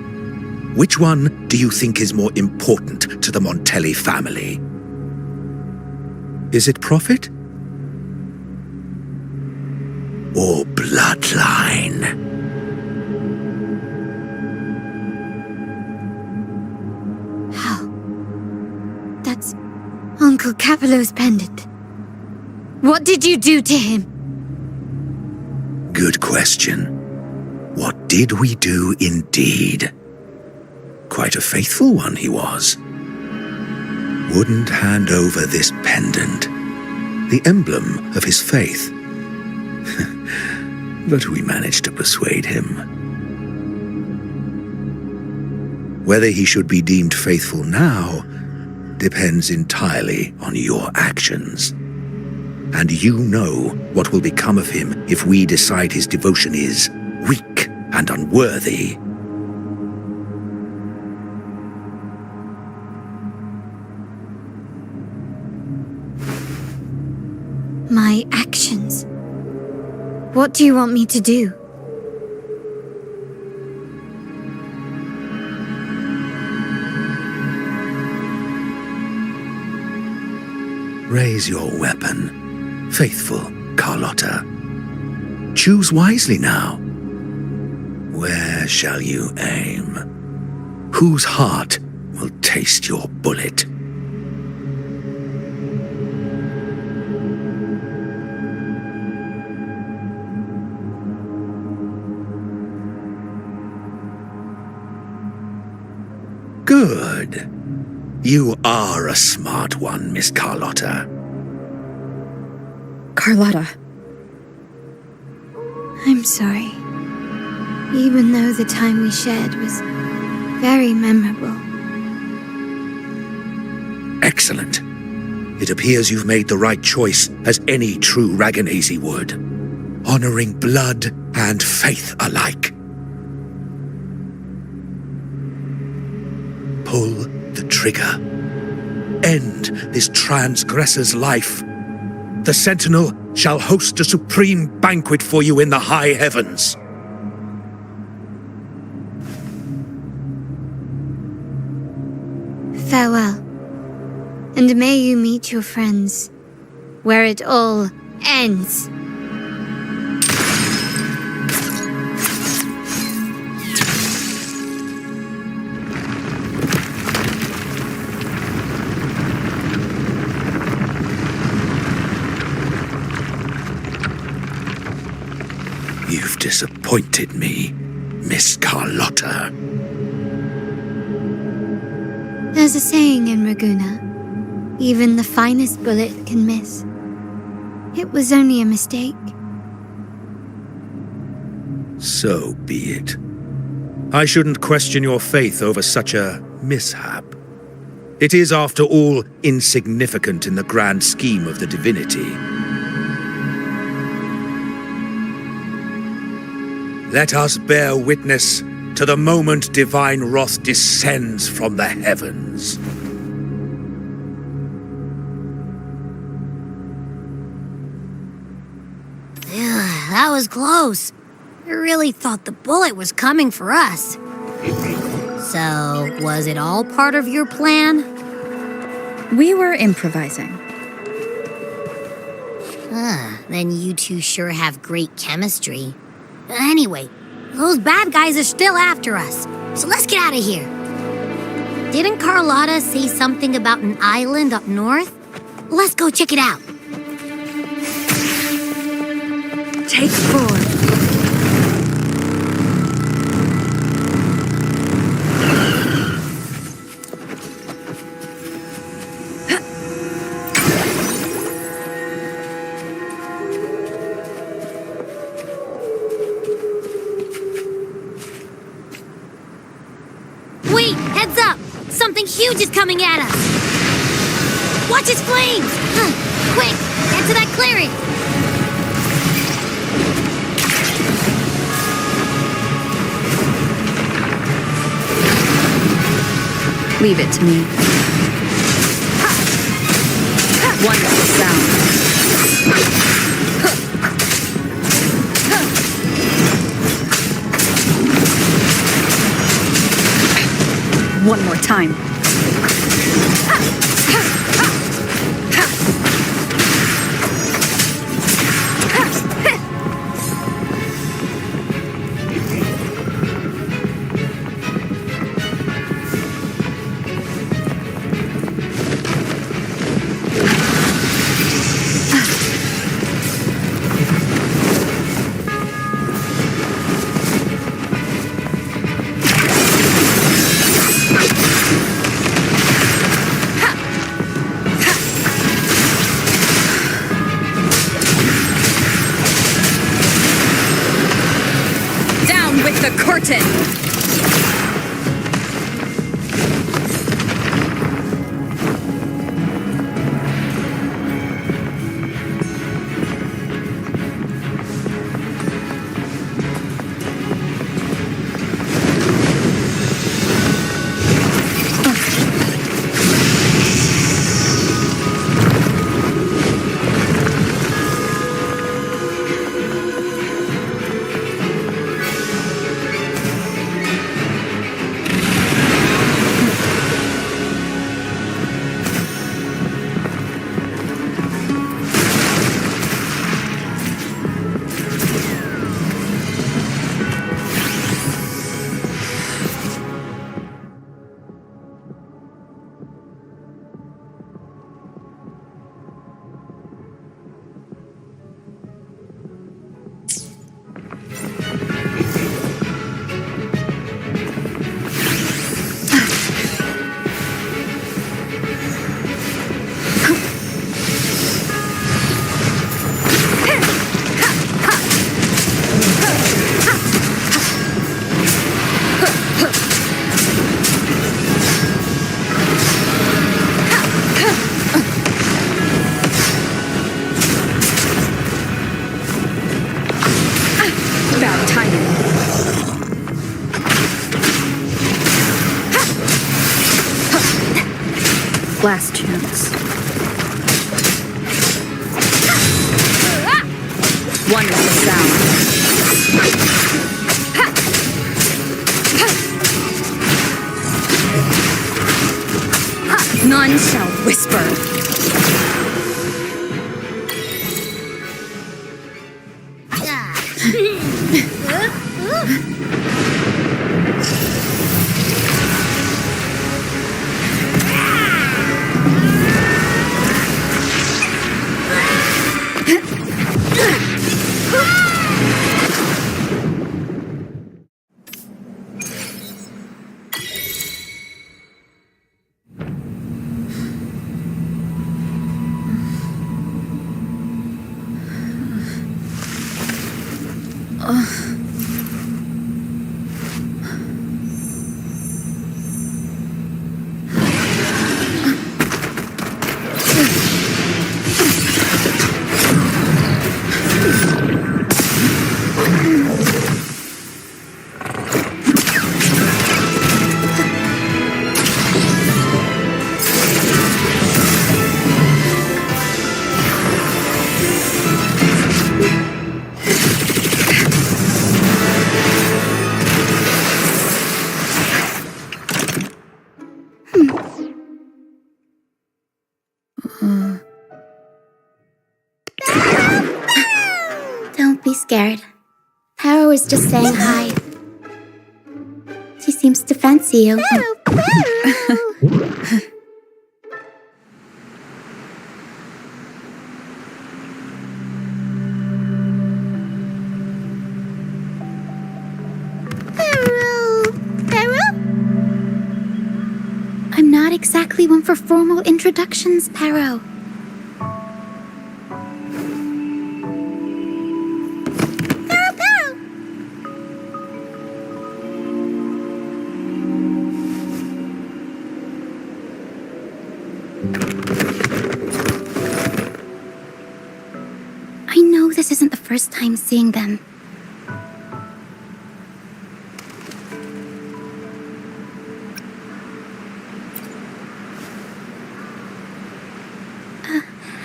which one do you think is more important to the Montelli family? Is it profit? Or bloodline? How? That's Uncle Capello's pendant. What did you do to him? Good question. What did we do indeed? Quite a faithful one he was. Wouldn't hand over this pendant, the emblem of his faith. But we managed to persuade him. Whether he should be deemed faithful now depends entirely on your actions. And you know what will become of him if we decide his devotion is weak and unworthy. My actions? What do you want me to do? Raise your weapon, faithful Carlotta. Choose wisely now. Where shall you aim? Whose heart will taste your bullet? Good. You are a smart one, Miss Carlotta. Carlotta. I'm sorry. Even though the time we shared was very memorable. Excellent. It appears you've made the right choice, as any true Ragganese would. Honoring blood and faith alike. Pull the trigger. End this transgressor's life. The Sentinel shall host a supreme banquet for you in the high heavens. Farewell. And may you meet your friends where it all ends. You've disappointed me, Miss Carlotta. There's a saying in Raguna, even the finest bullet can miss. It was only a mistake. So be it. I shouldn't question your faith over such a mishap. It is, after all, insignificant in the grand scheme of the Divinity. Let us bear witness to the moment divine wrath descends from the heavens. That was close. I really thought the bullet was coming for us. So, was it all part of your plan? We were improvising. Then you two sure have great chemistry. Anyway, Those bad guys are still after us, so let's get out of here. Didn't Carlotta say something about an island up north? Let's go check it out. Take 4. Wait, heads up! Something huge is coming at us! Watch its flames! Quick, head to that clearing! Leave it to me. Wonderful sound. One more time. The curtain! Last chance. Wonderful sound. None shall whisper. Don't be scared. How are Pero is just saying hi. She seems to fancy you. I'm not exactly one for formal introductions, Pero. I know this isn't the first time seeing them.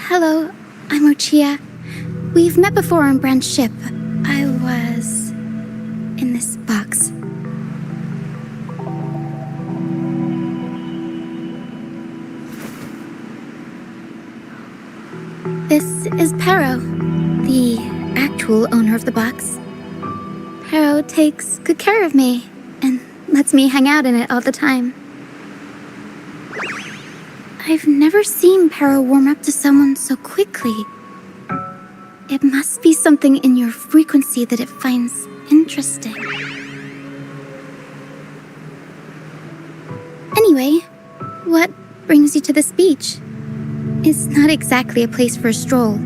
Hello, I'm Ochia. We've met before on Brand's ship. I was in this box. This is Pero, the actual owner of the box. Pero takes good care of me and lets me hang out in it all the time. I've never seen Pero warm up to someone so quickly. It must be something in your frequency that it finds interesting. Anyway, what brings you to this beach? It's not exactly a place for a stroll.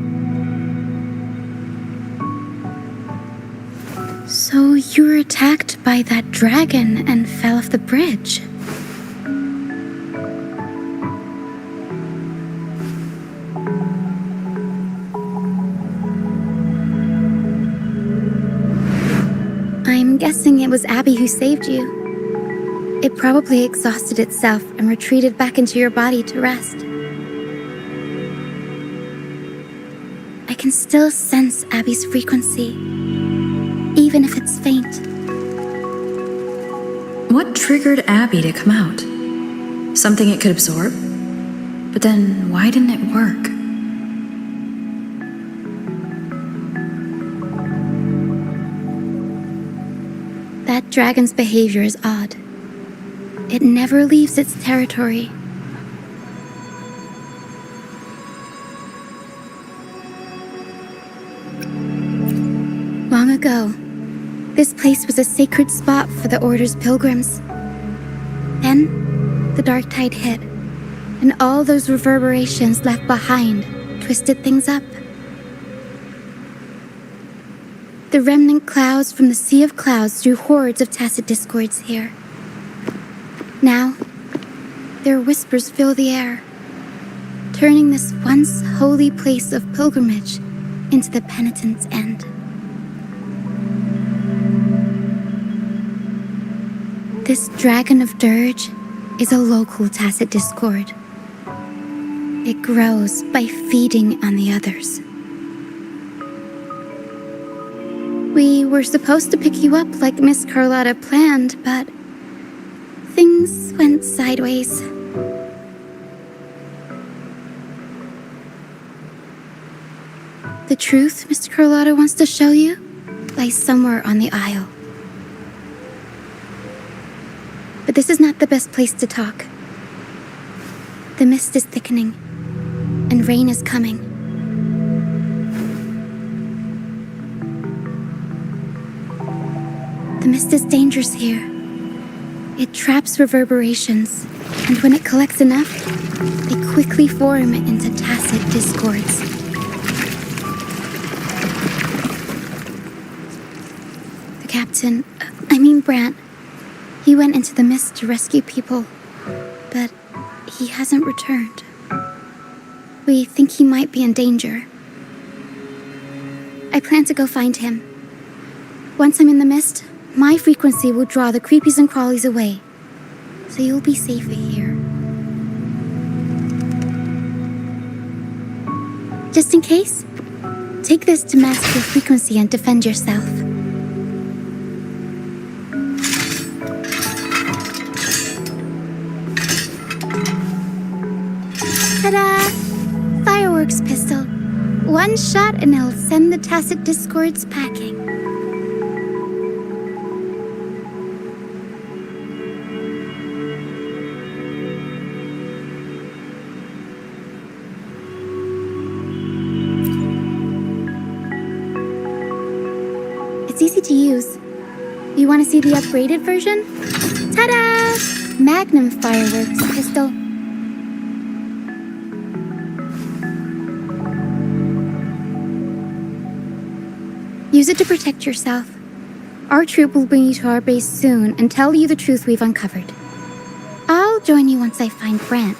So you were attacked by that dragon and fell off the bridge. I'm guessing it was Abby who saved you. It probably exhausted itself and retreated back into your body to rest. I can still sense Abby's frequency, even if it's faint. What triggered Abby to come out? Something it could absorb? But then why didn't it work? That dragon's behavior is odd. It never leaves its territory. Long ago, this place was a sacred spot for the Order's pilgrims. Then, the dark tide hit, and all those reverberations left behind twisted things up. The remnant clouds from the Sea of Clouds drew hordes of tacit discords here. Now, their whispers fill the air, turning this once holy place of pilgrimage into the penitent's end. This dragon of dirge is a local tacit discord. It grows by feeding on the others. We were supposed to pick you up like Miss Carlotta planned, but things went sideways. The truth Mr. Carlotta wants to show you lies somewhere on the aisle. But this is not the best place to talk. The mist is thickening, and rain is coming. The mist is dangerous here. It traps reverberations, and when it collects enough, they quickly form into tacit discords. The captain, Brant, he went into the mist to rescue people, but he hasn't returned. We think he might be in danger. I plan to go find him. Once I'm in the mist, my frequency will draw the creepies and crawlies away, so you'll be safer here. Just in case, take this to mask your frequency and defend yourself. Ta-da! Fireworks pistol. One shot and it'll send the tacit discords packing. It's easy to use. You want to see the upgraded version? Ta-da! Magnum fireworks pistol. Use it to protect yourself. Our troop will bring you to our base soon and tell you the truth we've uncovered. I'll join you once I find Brant.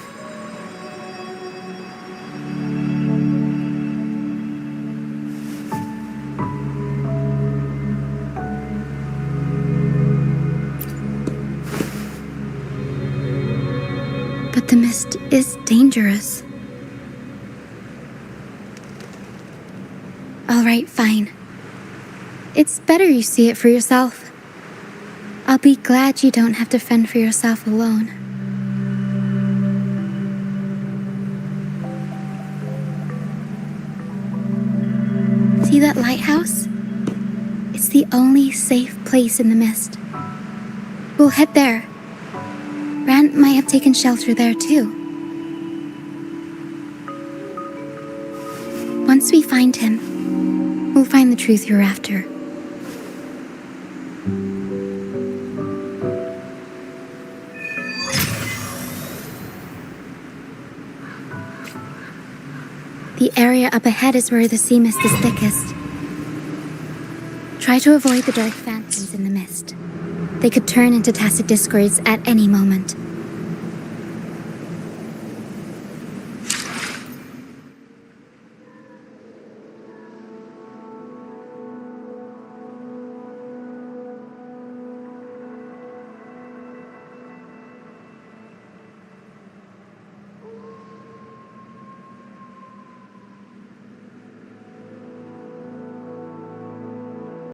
But the mist is dangerous. All right, fine. It's better you see it for yourself. I'll be glad you don't have to fend for yourself alone. See that lighthouse? It's the only safe place in the mist. We'll head there. Brant might have taken shelter there too. Once we find him, we'll find the truth you're after. The area up ahead is where the sea mist is thickest. Try to avoid the dark phantoms in the mist. They could turn into tacit discords at any moment.